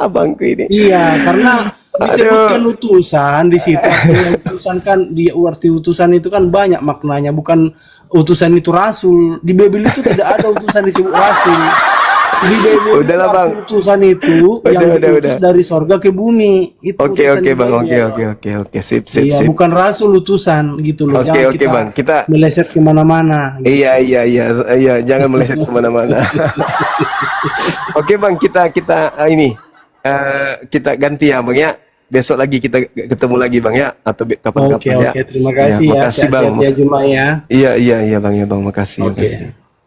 Abangku ini. Iya, karena disebutkan utusan di situ. Utusan kan, di arti utusan itu kan banyak maknanya, bukan utusan itu rasul. Di Bible itu tidak ada utusan disebut rasul. Di Bible udahlah, Bang. Utusan itu yang diutus dari sorga ke bumi. Itu Oke, Bang. Oke. Sip. Iya, bukan rasul utusan gitu loh. Oke, Bang. Kita meleset kemana-mana. Gitu. Iya, jangan meleset kemana-mana. Oke, Bang, kita ini kita ganti ya, Bang ya. Besok lagi kita ketemu lagi, Bang ya, atau kapan-kapan ya. Oke, terima kasih ya. Makasih, Bang. Ya, Juma ya. Iya, Bang ya, Bang. Makasih.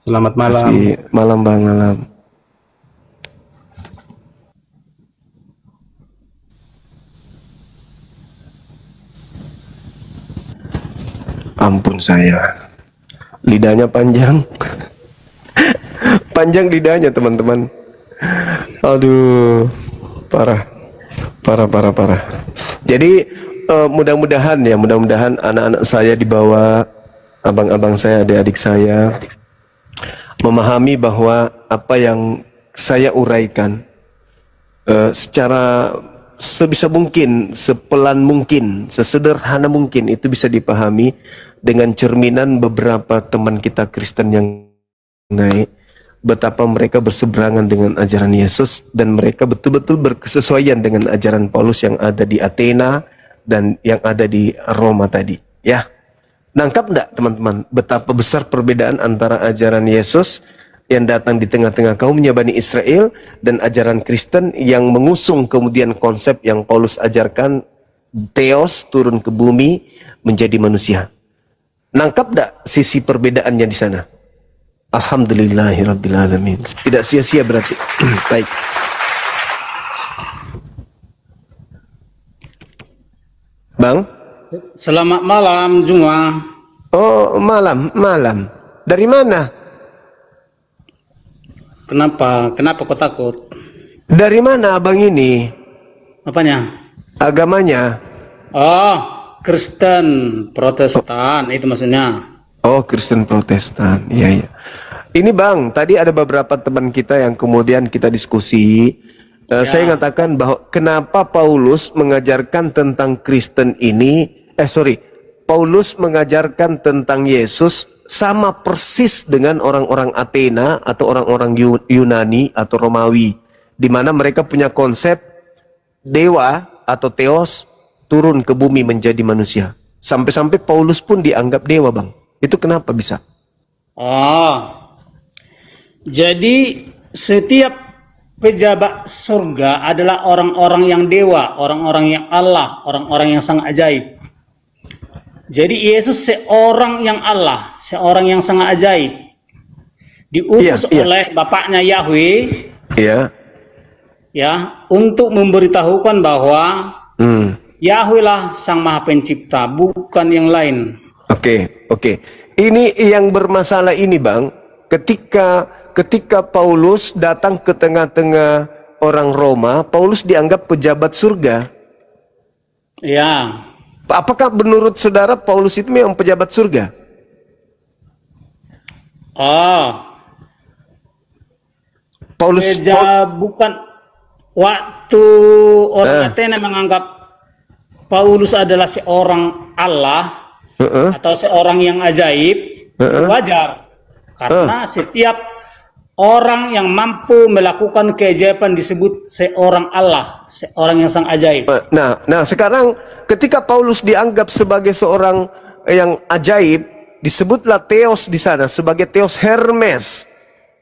Selamat malam. Makasih. Malam, Bang, malam. Ampun saya, lidahnya panjang. Panjang lidahnya, teman-teman. Aduh, parah. Jadi mudah-mudahan anak-anak saya di bawah, abang-abang saya, adik-adik saya memahami bahwa apa yang saya uraikan secara sebisa mungkin, sepelan mungkin, sesederhana mungkin itu bisa dipahami dengan cerminan beberapa teman kita Kristen yang naik, betapa mereka berseberangan dengan ajaran Yesus dan mereka betul-betul berkesesuaian dengan ajaran Paulus yang ada di Athena dan yang ada di Roma tadi. Ya, nangkap enggak teman-teman betapa besar perbedaan antara ajaran Yesus yang datang di tengah-tengah kaumnya Bani Israel dan ajaran Kristen yang mengusung kemudian konsep yang Paulus ajarkan, Theos turun ke bumi menjadi manusia. Nangkap enggak sisi perbedaannya di sana? Alhamdulillahirrabbilalamin. Tidak sia-sia berarti. Baik. Bang? Selamat malam, Juma. Oh, malam. Dari mana? Kenapa kau takut? Dari mana abang ini? Apanya? Agamanya? Oh, Kristen, Protestan, itu maksudnya. Oh, Kristen Protestan. Iya. Ini Bang, tadi ada beberapa teman kita yang kemudian kita diskusi. Saya mengatakan bahwa kenapa Paulus mengajarkan tentang Kristen ini, Paulus mengajarkan tentang Yesus sama persis dengan orang-orang Athena atau orang-orang Yunani atau Romawi, di mana mereka punya konsep dewa atau Theos turun ke bumi menjadi manusia. Sampai-sampai Paulus pun dianggap dewa, Bang. Itu kenapa bisa? Oh, jadi setiap pejabat surga adalah orang-orang yang dewa, orang-orang yang Allah, orang-orang yang sangat ajaib. Jadi Yesus seorang yang Allah, seorang yang sangat ajaib. Diutus oleh Bapaknya Yahweh, ya, untuk memberitahukan bahwa Yahweh lah Sang Maha Pencipta, bukan yang lain. Oke. Ini yang bermasalah ini, Bang. Ketika Paulus datang ke tengah-tengah orang Roma, Paulus dianggap pejabat surga. Ya. Apakah menurut saudara Paulus itu memang pejabat surga? Paulus bukan waktu orang Athena menganggap Paulus adalah seorang Allah atau seorang yang ajaib, wajar. Karena setiap orang yang mampu melakukan keajaiban disebut seorang Allah, seorang yang sangat ajaib. Nah, sekarang ketika Paulus dianggap sebagai seorang yang ajaib, disebutlah Theos di sana sebagai Theos Hermes,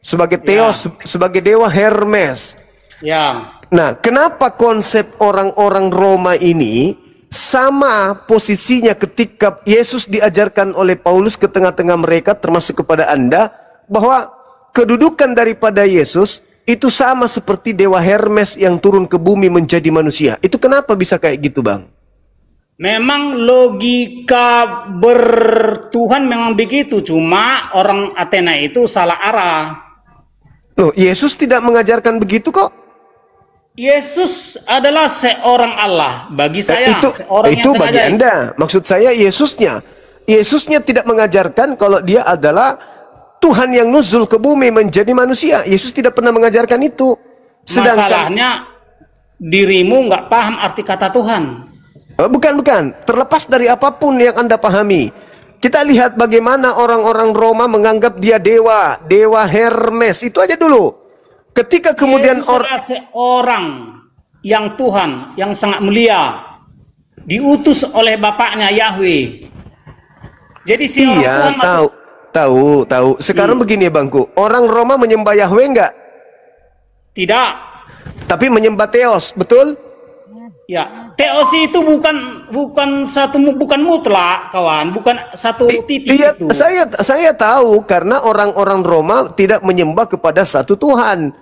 sebagai Theos, sebagai dewa Hermes. Ya. Nah, kenapa konsep orang-orang Roma ini sama posisinya ketika Yesus diajarkan oleh Paulus ke tengah-tengah mereka, termasuk kepada Anda, bahwa kedudukan daripada Yesus itu sama seperti dewa Hermes yang turun ke bumi menjadi manusia. Itu kenapa bisa kayak gitu, Bang? Memang logika bertuhan memang begitu, cuma orang Athena itu salah arah. Loh, Yesus tidak mengajarkan begitu kok. Yesus adalah seorang Allah bagi saya. Seorang itu yang bagi Anda. Maksud saya Yesusnya tidak mengajarkan kalau dia adalah Tuhan yang nuzul ke bumi menjadi manusia. Yesus tidak pernah mengajarkan itu. Masalahnya dirimu nggak paham arti kata Tuhan. Bukan. Terlepas dari apapun yang Anda pahami, kita lihat bagaimana orang-orang Roma menganggap dia dewa Hermes. Itu aja dulu. Ketika kemudian seorang yang Tuhan yang sangat mulia diutus oleh Bapaknya Yahweh. Jadi Tuhan tahu. Sekarang begini, Bangku. Orang Roma menyembah Yahweh enggak? Tidak. Tapi menyembah Theos, betul? Ya, Theos itu bukan mutlak, kawan, bukan satu titik iya, itu. Saya tahu karena orang-orang Roma tidak menyembah kepada satu Tuhan,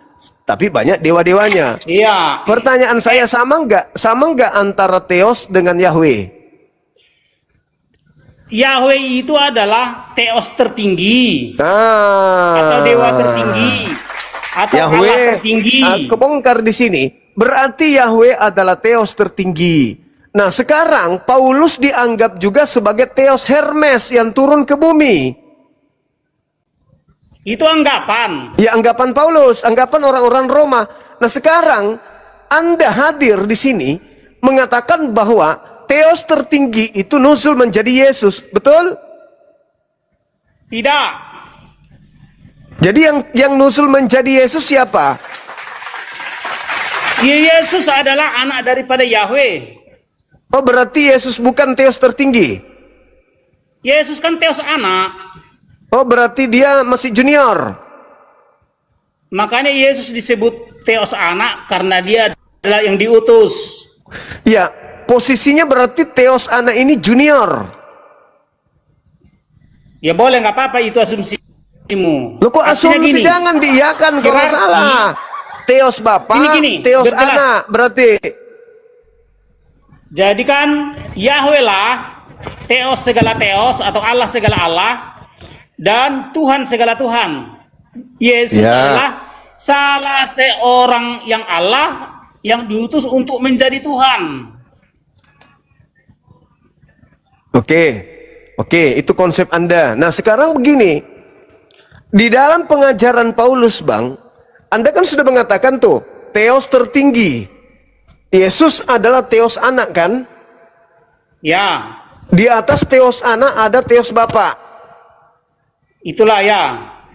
tapi banyak dewa-dewanya. Iya. Pertanyaan saya sama enggak antara Theos dengan Yahweh? Yahweh itu adalah Theos tertinggi, atau dewa tertinggi, atau Yahweh, Allah tertinggi. Aku bongkar di sini. Berarti Yahweh adalah Theos tertinggi. Nah, sekarang Paulus dianggap juga sebagai Theos Hermes yang turun ke bumi. Itu anggapan. Ya, anggapan Paulus, anggapan orang-orang Roma. Nah, sekarang Anda hadir di sini mengatakan bahwa Theos tertinggi itu nuzul menjadi Yesus, betul? Tidak. Jadi yang nuzul menjadi Yesus siapa? Yesus adalah anak daripada Yahweh. Oh, berarti Yesus bukan Theos tertinggi? Yesus kan Theos anak. Oh, berarti dia masih junior. Makanya Yesus disebut Theos anak karena dia adalah yang diutus. Ya, posisinya berarti Theos anak ini junior. Ya boleh, nggak apa-apa itu asumsimu. Loh, kok asumsi? Jangan diiyakan kalau salah. Theos Bapa, Theos anak berarti. Jadi kan Yahweh lah Theos segala Theos atau Allah segala Allah dan Tuhan segala Tuhan. Yesus adalah salah seorang yang Allah yang diutus untuk menjadi Tuhan. Oke, itu konsep Anda. Nah, sekarang begini. Di dalam pengajaran Paulus, Bang, Anda kan sudah mengatakan tuh, Theos tertinggi. Yesus adalah Theos anak kan? Ya. Di atas Theos anak ada Theos Bapa. Itulah ya.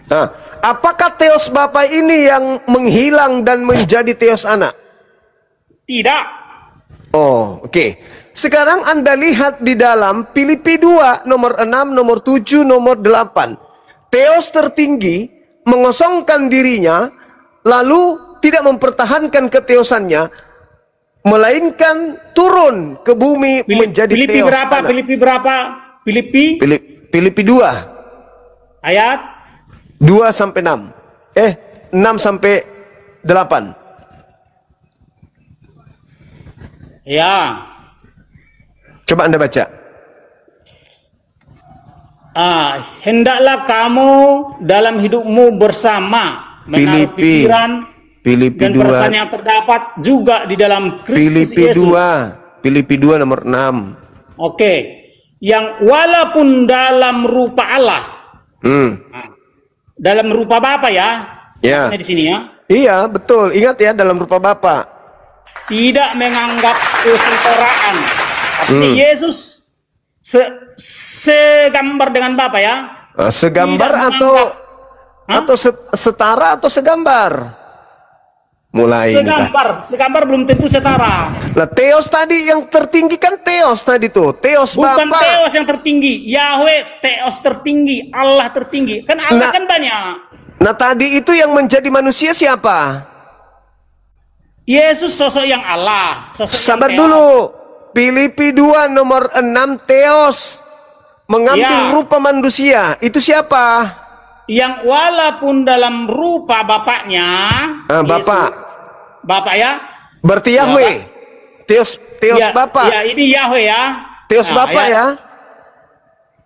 Nah, apakah Theos Bapa ini yang menghilang dan menjadi Theos anak? Tidak. Oh, oke. Sekarang Anda lihat di dalam Filipi 2 nomor 6, nomor 7, nomor 8. Theos tertinggi mengosongkan dirinya, lalu tidak mempertahankan keteosannya, melainkan turun ke bumi menjadi Filipi theos. berapa? Filipi berapa? Filipi 2 Ayat 2 sampai 6. 6 sampai 8. Ya. Coba Anda baca. Hendaklah kamu dalam hidupmu bersama menaruh pikiran Filipi dan 2 perasaan yang terdapat juga di dalam Kristus Yesus. Filipi 2 nomor 6. Oke. Yang walaupun dalam rupa Allah, dalam rupa Bapa ya, Ya. maksudnya di sini ya, Iya, betul. Ingat ya, dalam rupa Bapa. tidak menganggap kesetaraan. Artinya Yesus segambar dengan Bapa ya. Segambar atau setara atau segambar? Mulai ini kan. Segambar belum tentu setara. Nah, Theos tadi yang tertinggi kan Theos tadi tuh. Theos Bukan Bapa. Theos yang tertinggi, Yahweh Theos tertinggi, Allah tertinggi. Kan Allah kan banyak. Nah, tadi itu yang menjadi manusia siapa? Yesus sosok yang Allah, sosok Sabar yang Theos. dulu. Filipi 2 nomor 6 Theos mengambil Ya. rupa manusia. Itu siapa? Yang walaupun dalam rupa bapaknya, Bapak. Bapak ya. Berarti Yahweh. Theos Ya, Bapa. Ya, ini Yahweh ya. Theos Bapa ya.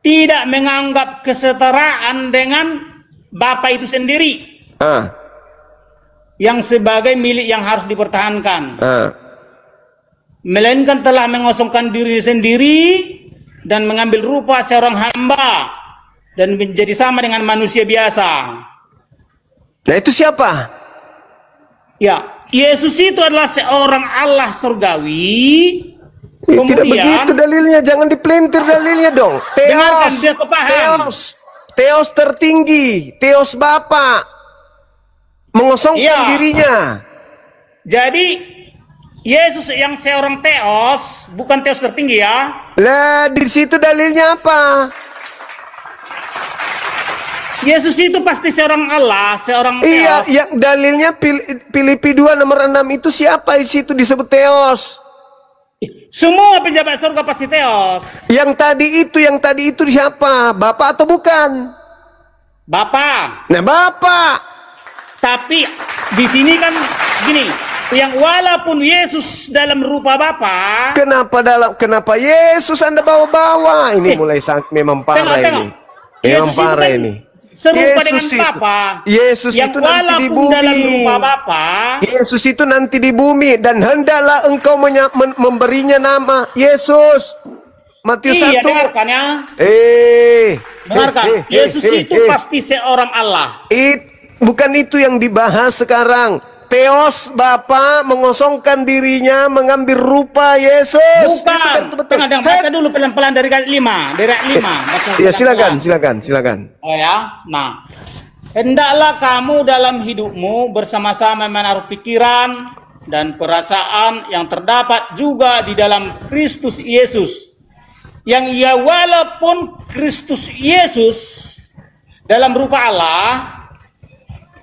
Tidak menganggap kesetaraan dengan Bapa itu sendiri. Yang sebagai milik yang harus dipertahankan. Melainkan telah mengosongkan diri sendiri dan mengambil rupa seorang hamba dan menjadi sama dengan manusia biasa. Nah, itu siapa? Ya, Yesus itu adalah seorang Allah surgawi. Tidak begitu dalilnya, jangan dipelintir dalilnya dong. Dengarkan, Theos, dia kepaham. Theos tertinggi, Theos Bapa mengosongkan dirinya. Jadi Yesus yang seorang Theos, bukan Theos tertinggi ya. Lah, di situ dalilnya apa? Yesus itu pasti seorang Allah, seorang Iya, Theos. yang dalilnya Filipi 2 nomor 6 itu siapa di situ disebut Theos? Semua pejabat surga pasti Theos. Yang tadi itu siapa? Bapak atau bukan? Bapa. Nah, Bapak. Tapi di sini kan gini, yang walaupun Yesus dalam rupa Bapa, Kenapa Yesus Anda bawa-bawa? Ini mulai memang parah ini. Memang Yesus parah itu kan ini. serupa dengan Bapa. Yesus yang itu nanti di walaupun dalam bumi. rupa Bapa, Yesus itu nanti di bumi dan hendaklah engkau memberinya nama Yesus. Matius 1. iya dengarkan ya. Dengarkan, Yesus itu pasti seorang Allah. Bukan itu yang dibahas sekarang. Theos Bapa mengosongkan dirinya mengambil rupa Yesus. Bukan. Tengah baca dulu pelan-pelan dari ayat 5. Dari ayat 5. Baca Ya, pelan-pelan. silakan. Oh ya. Nah, hendaklah kamu dalam hidupmu bersama-sama menaruh pikiran dan perasaan yang terdapat juga di dalam Kristus Yesus. Yang ia walaupun Kristus Yesus dalam rupa Allah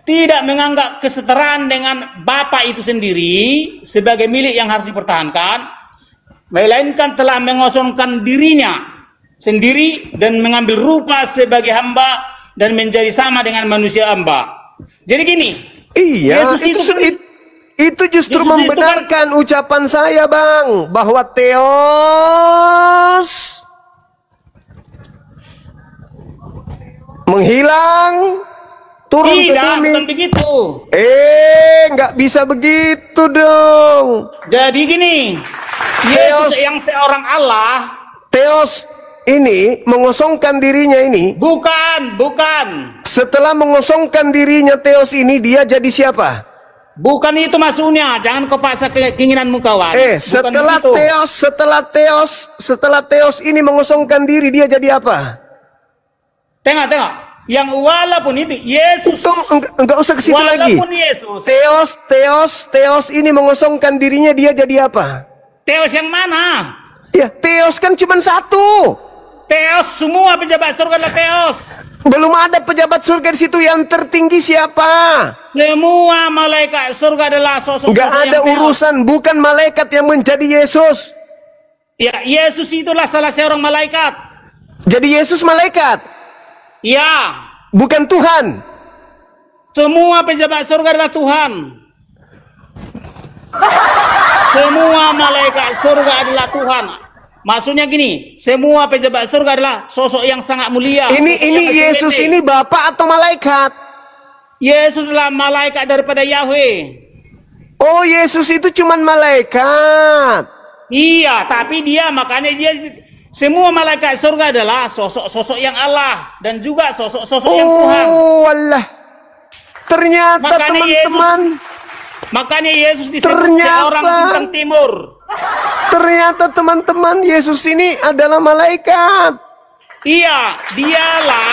tidak menganggap kesetaraan dengan Bapa itu sendiri sebagai milik yang harus dipertahankan, melainkan telah mengosongkan dirinya sendiri dan mengambil rupa sebagai hamba dan menjadi sama dengan manusia hamba. Jadi gini, Iya, Yesus itu justru Yesus membenarkan ucapan saya, Bang, bahwa Theos menghilang, turun ke tidak, bumi. bukan begitu. Nggak bisa begitu dong. Jadi gini, Yesus yang seorang Allah, Theos ini mengosongkan dirinya ini. bukan. Setelah mengosongkan dirinya Theos ini, dia jadi siapa? Bukan itu maksudnya, jangan kau paksa keinginanmu kawan. Setelah Theos ini mengosongkan diri, dia jadi apa? Tengok. Yang walaupun itu Yesus. Enggak usah ke situ lagi. Walaupun Yesus. Theos ini mengosongkan dirinya, dia jadi apa? Theos yang mana? Ya, Theos kan cuma satu. Theos, semua pejabat surga adalah Theos. Belum ada pejabat surga di situ. Yang tertinggi siapa? Semua malaikat surga adalah sosok-sosok Nggak ada yang Theos. urusan, bukan malaikat yang menjadi Yesus. Ya, Yesus itulah salah seorang malaikat. Jadi Yesus malaikat, Ya, bukan Tuhan. semua pejabat surga adalah Tuhan. Semua malaikat surga adalah Tuhan. Maksudnya gini, semua pejabat surga adalah sosok yang sangat mulia. Ini Sosok yang Yesus SWT. ini Bapak atau malaikat? Yesus adalah malaikat daripada Yahweh. Oh, Yesus itu cuman malaikat. Iya, tapi makanya dia semua malaikat surga adalah sosok-sosok yang Allah dan juga sosok-sosok yang Tuhan. Oh, Allah. Ternyata teman-teman, Makanya Yesus disebut Ternyata. seorang bintang timur. ternyata teman-teman, Yesus ini adalah malaikat. Iya, dialah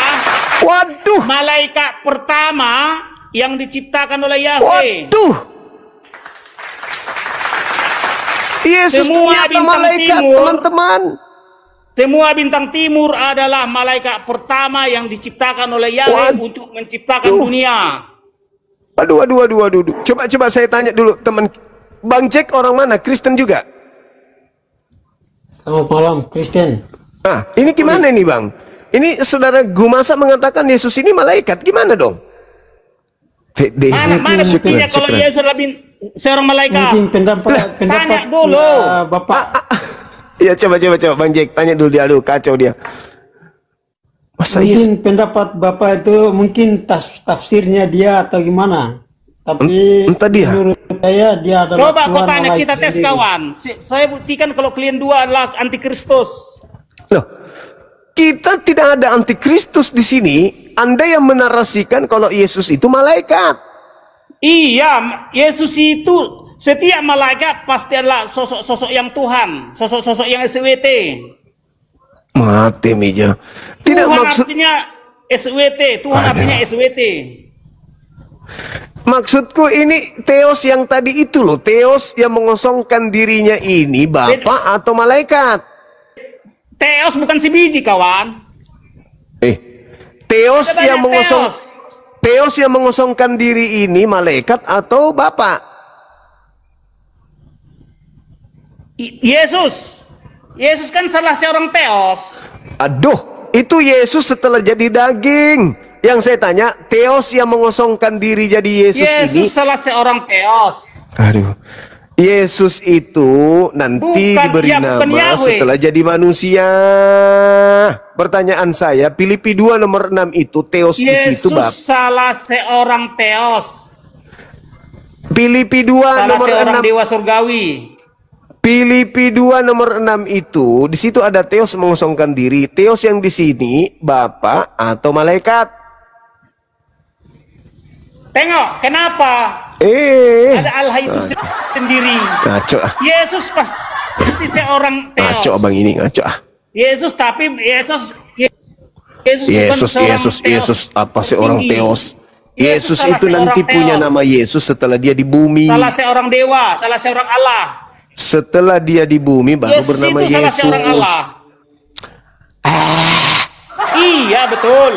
Waduh, malaikat pertama yang diciptakan oleh Yahweh. waduh. Yesus Semua ternyata bintang malaikat, timur. teman-teman. Semua bintang timur adalah malaikat pertama yang diciptakan oleh Yahweh Waduh. untuk menciptakan dunia. Waduh. Coba saya tanya dulu, teman. Bang Jack orang mana? Kristen juga? Selamat malam, Kristen. Ah, ini gimana nih, Bang? Ini saudara Gumasa mengatakan Yesus ini malaikat. Gimana dong? Mana buktinya kalau Yesus adalah seorang malaikat? Mungkin pendapat tanya dulu. Bapak. Ya, coba Bang Jack tanya dulu dia. Aduh, kacau dia. Masa Yesus? Mungkin pendapat Bapak itu mungkin tafsirnya dia atau gimana? Tapi Entah dia. menurut saya dia adalah Coba kau Tuhan tanya, Allah kita tes sendiri. kawan. Saya buktikan kalau kalian dua adalah antikristus. Loh, kita tidak ada antikristus di sini. Anda yang menarasikan kalau Yesus itu malaikat. Iya, Yesus itu setiap malaikat pasti adalah sosok-sosok yang Tuhan, sosok-sosok yang SWT. Mati meja. Tidak Tuhan maksud artinya SWT, Tuhan artinya SWT. maksudku ini Theos yang tadi itu loh. Theos yang mengosongkan dirinya ini Bapak atau malaikat? Theos bukan si biji kawan. Theos Ada yang banyak Theos. Theos yang mengosongkan diri ini malaikat atau Bapak? Yesus kan salah seorang Theos. Aduh, itu Yesus setelah jadi daging. Yang saya tanya, Theos yang mengosongkan diri jadi Yesus ini. Yesus salah seorang Theos. Aduh, Yesus itu nanti Bukan, diberi dia bukan nama Yahweh. setelah jadi manusia. Pertanyaan saya, Filipi 2 nomor 6 itu Theos di situ, Yesus Bab. salah seorang Theos. Filipi 2 Salah nomor seorang 6. dewa surgawi. Filipi 2 nomor 6 itu di situ ada Theos mengosongkan diri. Theos yang di sini Bapak atau malaikat? Tengok, kenapa? Ada Allah itu sendiri. Ngaco ah. Yesus pasti seorang Theos. Ngaco abang ini, ngaco ah. Yesus Yesus apa seorang tinggi. Theos? Yesus salah itu seorang nanti punya Theos. nama Yesus setelah dia di bumi. Salah seorang dewa, salah seorang Allah. Setelah dia di bumi baru Yesus bernama itu salah Yesus. seorang Allah. Iya betul.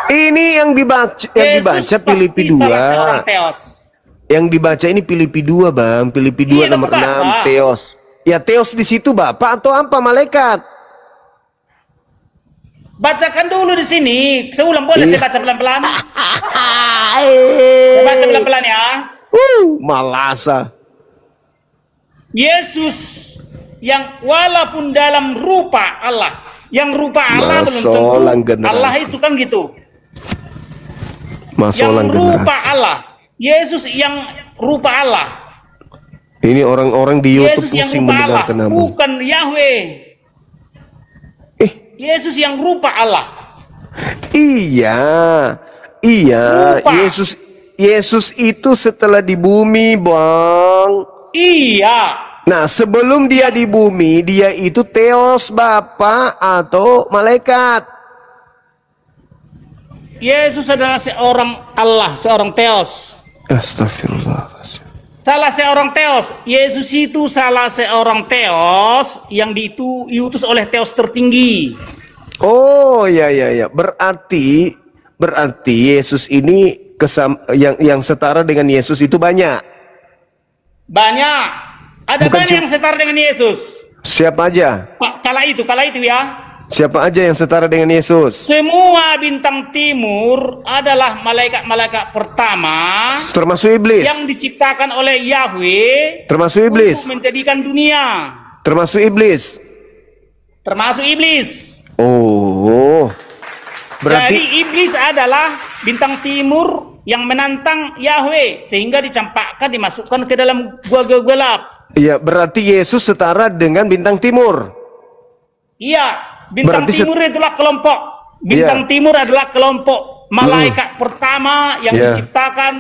Ini yang dibaca Yesus Filipi pasti salah seorang 2. Theos. Yang dibaca ini Filipi 2, Bang. Filipi 2 Iya, nomor aku baca. 6 Theos. Ya Theos di situ Bapak atau apa malaikat? Bacakan dulu di sini. Seulang boleh Iya. saya baca pelan-pelan. Saya baca pelan-pelan ya. Malasa. Yesus yang walaupun dalam rupa Allah, yang rupa Allah belum Masolang tentu generasi. Allah itu kan gitu. Masolang Yang rupa generasi. Allah, Yesus yang rupa Allah, Ini orang-orang di YouTube Yesus yang pusing rupa Allah, mendengarkan nama. bukan Yahweh. Yesus yang rupa Allah. Iya. Rupa. Yesus itu setelah di bumi, Bang. Iya. Nah, sebelum dia di bumi, dia itu Theos Bapak atau malaikat. Yesus adalah seorang Allah, seorang Theos. Astagfirullahaladzim. Salah seorang teos. Yesus itu salah seorang teos yang diutus oleh teos tertinggi. Oh ya ya ya. Berarti Yesus ini yang setara dengan Yesus itu banyak. Banyak. Ada Bukan banyak yang setara dengan Yesus. Siapa aja? Kala itu ya. Siapa aja yang setara dengan Yesus? Semua bintang timur adalah malaikat-malaikat pertama, Termasuk iblis. yang diciptakan oleh Yahweh Termasuk iblis. untuk menjadikan dunia. Termasuk iblis. Termasuk iblis. Oh. Jadi Berarti iblis adalah bintang timur yang menantang Yahweh sehingga dicampakkan, dimasukkan ke dalam gua gelap. ya, berarti Yesus setara dengan bintang timur. Iya, bintang Berarti timur itulah kelompok. Bintang Iya. timur adalah kelompok malaikat pertama yang Iya. diciptakan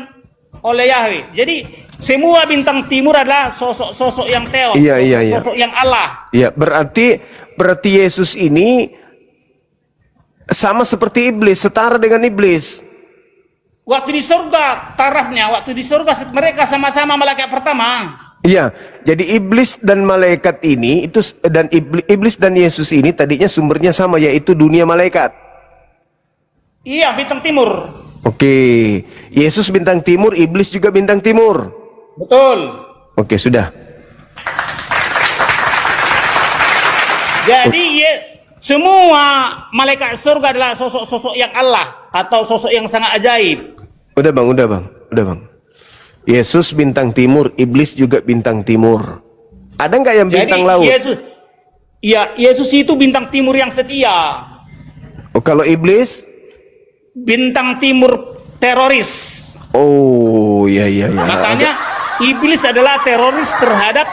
oleh Yahweh. Jadi semua bintang timur adalah sosok-sosok yang teos, Iya, iya, iya. sosok yang Allah. Ya, berarti Yesus ini sama seperti iblis, setara dengan iblis. Waktu di surga tarafnya, waktu di surga mereka sama-sama malaikat pertama. Iya, jadi iblis dan malaikat ini itu dan iblis dan Yesus ini tadinya sumbernya sama, yaitu dunia malaikat. Iya, bintang timur. Oke, Yesus bintang timur, iblis juga bintang timur. Betul. Oke, sudah. Jadi semua malaikat surga adalah sosok-sosok yang Allah atau sosok yang sangat ajaib. Udah bang. Yesus bintang timur, iblis juga bintang timur. Ada nggak yang bintang laut? Yesus itu bintang timur yang setia. Oh, kalau iblis? Bintang timur teroris. Oh, ya. Makanya iblis adalah teroris terhadap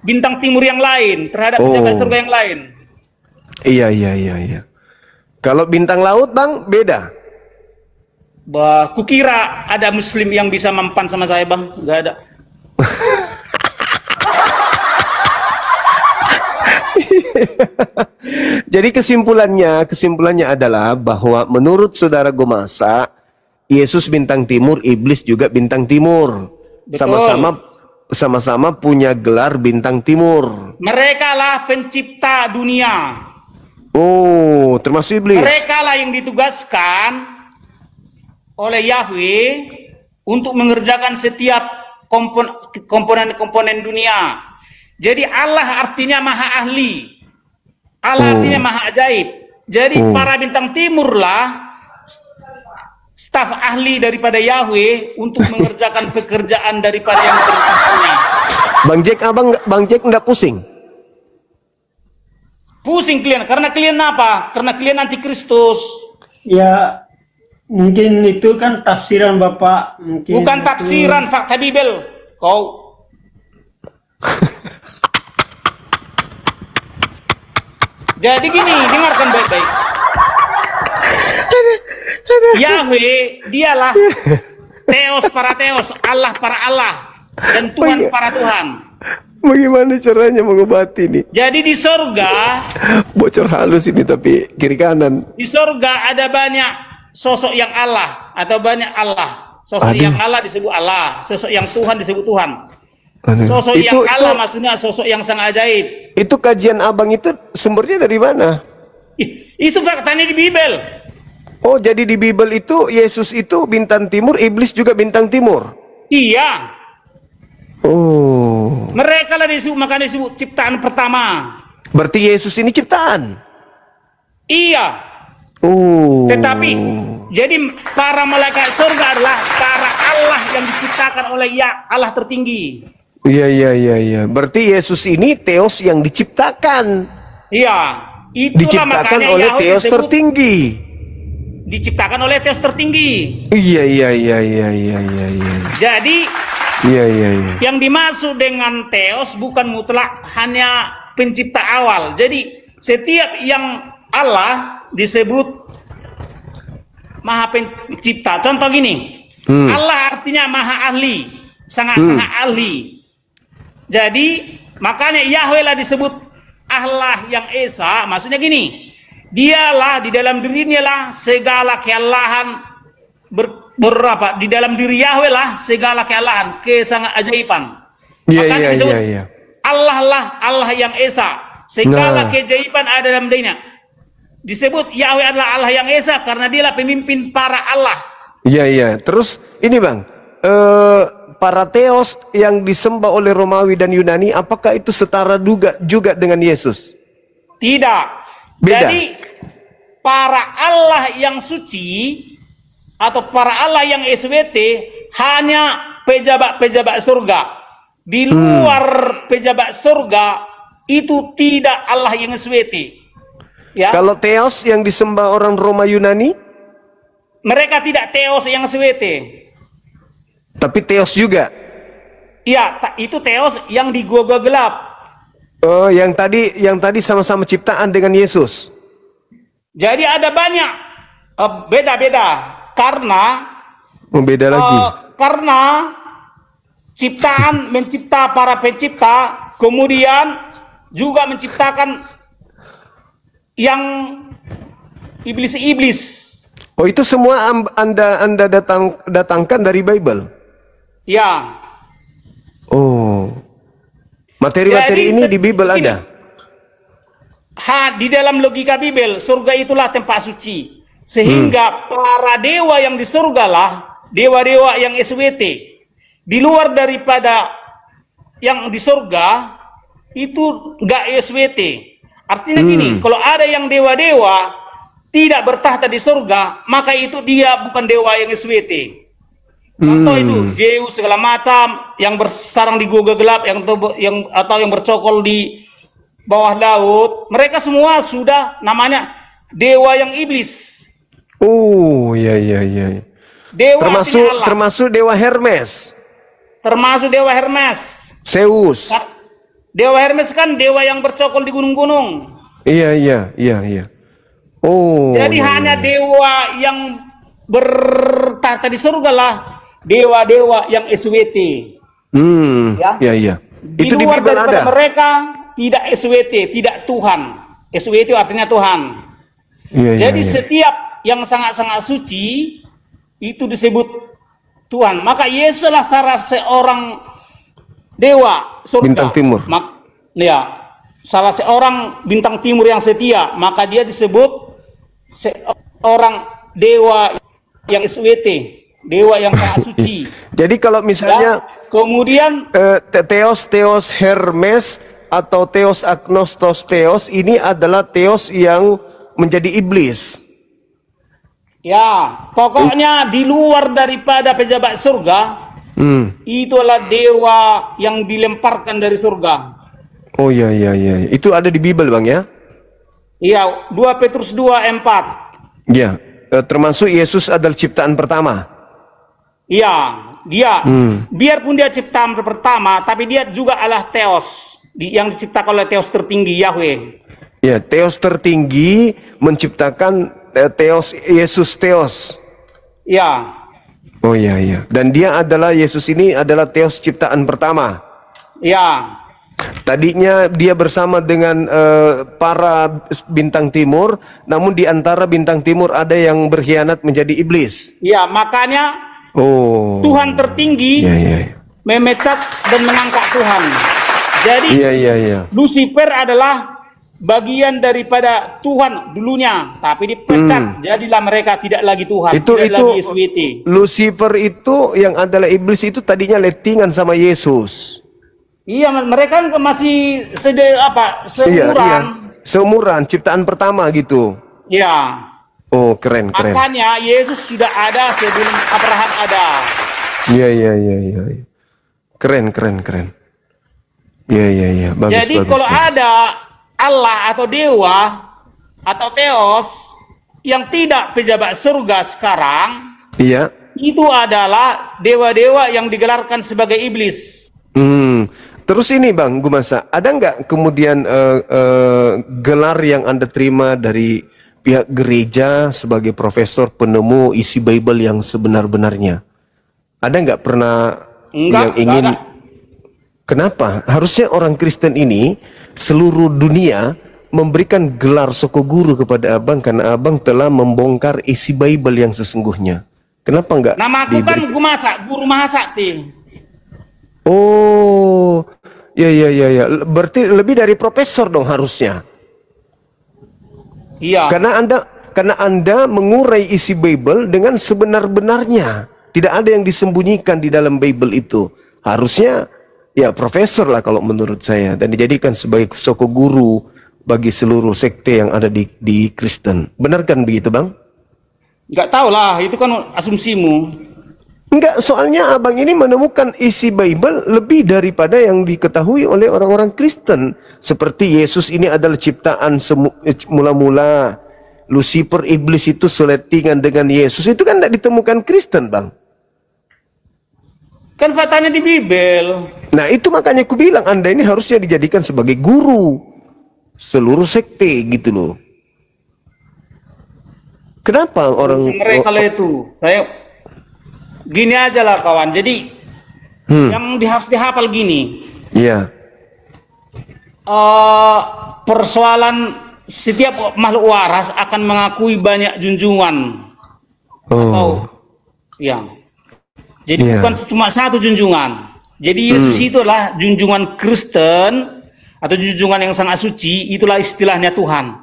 bintang timur yang lain, terhadap penjaga surga yang lain. Iya. Kalau bintang laut, bang, beda. Kukira ada muslim yang bisa mempan sama saya, bang. Gak ada. Jadi kesimpulannya adalah bahwa menurut saudara Gomasa, Yesus bintang timur, iblis juga bintang timur. Betul. Sama-sama punya gelar bintang timur. Mereka lah pencipta dunia. Oh, termasuk iblis. Mereka lah yang ditugaskan oleh Yahweh untuk mengerjakan setiap komponen-komponen dunia. Jadi Allah artinya maha ahli. Allah artinya maha ajaib. Jadi para bintang timur lah staf ahli daripada Yahweh untuk mengerjakan pekerjaan daripada yang diperintahkannya. Bang Jack nggak pusing? Pusing kalian, karena kalian apa? Karena kalian antikristus. Ya, mungkin itu kan tafsiran Bapak. Mungkin Bukan itu... tafsiran fakta Bibel. Kau jadi gini, dengarkan baik-baik. Yahweh dialah Theos para Theos, Allah para Allah, dan Tuhan para Tuhan. Bagaimana caranya mengobati ini? Jadi di surga, Bocor halus ini tapi kiri kanan. di surga ada banyak sosok yang Allah atau banyak Allah. Sosok yang Allah disebut Allah, sosok yang Tuhan disebut Tuhan. Sosok yang Allah maksudnya sosok yang sangat ajaib. Itu kajian abang itu sumbernya dari mana? Itu faktanya di Bibel. Oh, jadi di Bibel itu Yesus itu bintang timur, iblis juga bintang timur. Iya. Oh. Mereka lah disebut, makanya disebut ciptaan pertama. Berarti Yesus ini ciptaan. Iya. Oh. Tetapi jadi para malaikat surga adalah para Allah yang diciptakan oleh Allah tertinggi. Iya. Berarti Yesus ini Theos yang diciptakan. Iya. Itulah Diciptakan makanya oleh Yahweh Theos disebut tertinggi. Diciptakan oleh Theos tertinggi. Iya. Jadi Iya. yang dimaksud dengan Theos bukan mutlak hanya pencipta awal. Jadi setiap yang Allah disebut maha pencipta. Contoh gini, Allah artinya maha ahli, sangat-sangat ahli. Jadi makanya Yahweh lah disebut Allah yang Esa. Maksudnya gini, dialah di dalam dirinya lah segala keallahan berapa di dalam diri Yahweh lah segala kealahan, kesangaajaiban. Makanya disebut Allah lah Allah yang esa, segala keajaiban ada dalam dirinya. Disebut Yahweh adalah Allah yang esa karena dialah pemimpin para Allah. Iya. Terus ini Bang, para teos yang disembah oleh Romawi dan Yunani, apakah itu setara juga dengan Yesus? Tidak. Beda. Jadi para Allah yang suci atau para Allah yang SWT hanya pejabat-pejabat surga. Di luar pejabat surga itu tidak Allah yang SWT. Ya. Kalau teos yang disembah orang Roma Yunani, mereka tidak teos yang SWT. Tapi teos juga. Iya, itu teos yang di gua gelap. Oh, yang tadi sama-sama ciptaan dengan Yesus. Jadi ada banyak beda-beda karena beda lagi. Karena ciptaan mencipta para pencipta, kemudian juga menciptakan yang iblis-iblis. Oh, itu semua Anda datangkan dari Bible? Ya. Oh. Materi-materi ini di Bible ada? Di dalam logika Bible, surga itulah tempat suci. Sehingga para dewa yang di surga lah, dewa-dewa yang SWT. Di luar daripada yang di surga, itu enggak SWT. Artinya gini, kalau ada yang dewa-dewa tidak bertahta di surga, maka itu dia bukan dewa yang SWT. Contoh itu Zeus segala macam yang bersarang di gua gelap, atau yang bercokol di bawah laut, mereka semua sudah namanya dewa yang iblis. Oh, iya. Dewa termasuk dewa Hermes. Termasuk dewa Hermes. Zeus. Dewa Hermes kan dewa yang bercokol di gunung-gunung. Iya. Oh. Jadi hanya dewa yang bertahta di surga lah, dewa-dewa yang SWT. Iya. Itu di luar Bible ada. Mereka tidak SWT, tidak Tuhan. SWT artinya Tuhan. Jadi setiap yang sangat-sangat suci itu disebut Tuhan. Maka Yesuslah salah seorang dewa surga. Bintang timur. Salah seorang bintang timur yang setia. Maka dia disebut seorang dewa yang SWT, dewa yang sangat suci. Jadi kalau misalnya kemudian Theos Hermes atau Theos Agnostos Theos ini adalah Theos yang menjadi iblis. Ya, pokoknya di luar daripada pejabat surga, itulah dewa yang dilemparkan dari surga. Oh iya. Itu ada di Bible Bang ya? Iya, 2 Petrus 2:4. Iya, termasuk Yesus adalah ciptaan pertama. Iya, dia biarpun dia ciptaan pertama, tapi dia juga adalah Theos, yang diciptakan oleh Theos tertinggi Yahweh. Ya, Theos tertinggi menciptakan Theos, Yesus Theos. Ya. Oh iya. Dan dia adalah, Yesus ini adalah Theos ciptaan pertama. Ya. Tadinya dia bersama dengan para bintang timur, namun di antara bintang timur ada yang berkhianat menjadi iblis. Ya, makanya Tuhan tertinggi memecat dan mengangkat Tuhan. Jadi Lucifer adalah bagian daripada Tuhan dulunya, tapi dipecat, jadilah mereka tidak lagi Tuhan, tidak lagi SWT. Lucifer itu yang adalah iblis itu tadinya lettingan sama Yesus. Iya, mereka masih seumuran. Seumuran, ciptaan pertama gitu. Iya. Oh, keren. Makanya Yesus sudah ada sebelum Abraham ada. Iya. Keren. Iya. Bagus. Jadi kalau ada Allah atau dewa atau Theos yang tidak pejabat surga sekarang, itu adalah dewa-dewa yang digelarkan sebagai iblis. Terus ini Bang Gumasa, ada nggak kemudian gelar yang Anda terima dari pihak gereja sebagai profesor penemu isi Bible yang sebenar-benarnya? Ada nggak pernah yang ingin? Enggak. Kenapa? Harusnya orang Kristen ini seluruh dunia memberikan gelar soko guru kepada Abang karena Abang telah membongkar isi Bible yang sesungguhnya. Kenapa enggak? Nama aku kan guru Mahasakti. Oh, ya. Berarti lebih dari profesor dong harusnya. Iya. Karena Anda mengurai isi Bible dengan sebenar-benarnya. Tidak ada yang disembunyikan di dalam Bible itu. Harusnya ya profesor lah kalau menurut saya, dan dijadikan sebagai soko guru bagi seluruh sekte yang ada di Kristen. Benar kan begitu, Bang? Nggak tahu lah, itu kan asumsimu. Enggak, soalnya abang ini menemukan isi Bible lebih daripada yang diketahui oleh orang-orang Kristen. Seperti Yesus ini adalah ciptaan mula-mula. Lucifer, iblis itu selettingan dengan Yesus. Itu kan tidak ditemukan Kristen, Bang. Kan faktanya di Bible. Nah, itu makanya aku bilang Anda ini harusnya dijadikan sebagai guru seluruh sekte gitu loh. Kenapa orang... Mereka kalau itu, saya... Gini aja lah kawan, jadi yang harus dihafal gini. Iya. Persoalan setiap makhluk waras akan mengakui banyak junjungan. Atau, ya. Jadi bukan cuma satu junjungan. Jadi Yesus itu adalah junjungan Kristen atau junjungan yang sangat suci. Itulah istilahnya Tuhan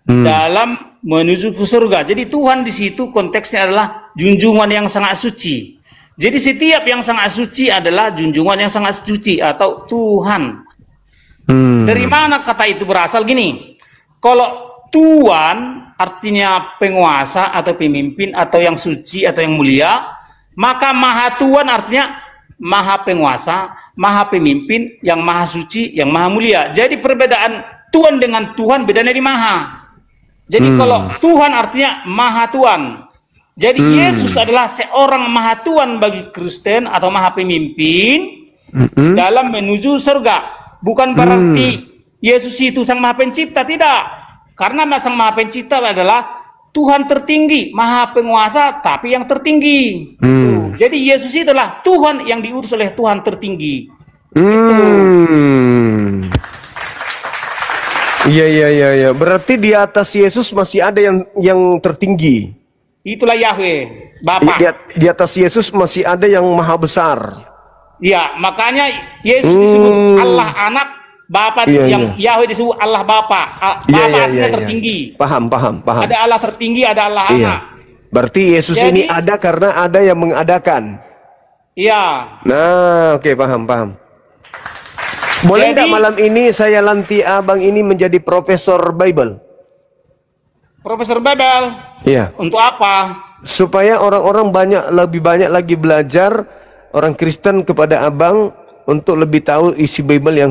dalam menuju ke surga. Jadi Tuhan di situ konteksnya adalah junjungan yang sangat suci. Jadi setiap yang sangat suci adalah junjungan yang sangat suci atau Tuhan. Dari mana kata itu berasal? Gini, kalau Tuhan artinya penguasa atau pemimpin atau yang suci atau yang mulia, maka Maha Tuhan artinya Maha Penguasa, Maha Pemimpin, yang Maha Suci, yang Maha Mulia. Jadi perbedaan Tuhan dengan Tuhan bedanya di Maha. Jadi kalau Tuhan artinya Maha Tuhan. Jadi Yesus adalah seorang Maha Tuhan bagi Kristen atau Maha Pemimpin dalam menuju surga. Bukan berarti Yesus itu Sang Maha Pencipta, tidak. Karena Sang Maha Pencipta adalah Tuhan tertinggi, Maha Penguasa, tapi yang tertinggi. Jadi Yesus itulah Tuhan yang diutus oleh Tuhan tertinggi. Iya. Berarti di atas Yesus masih ada yang tertinggi. Itulah Yahweh, Bapa. Di atas Yesus masih ada yang maha besar. Ya, makanya Yesus disebut Allah Anak, Bapa yang Yahweh disebut Allah Bapa. Bapa artinya tertinggi. Paham. Ada Allah tertinggi, ada Allah Anak. Berarti Yesus ini ada karena ada yang mengadakan. Iya. Nah, oke, paham. Boleh nggak malam ini saya lanti abang ini menjadi profesor Bible? Profesor Bible? Iya. Untuk apa? Supaya orang-orang lebih banyak lagi belajar, orang Kristen kepada abang untuk lebih tahu isi Bible yang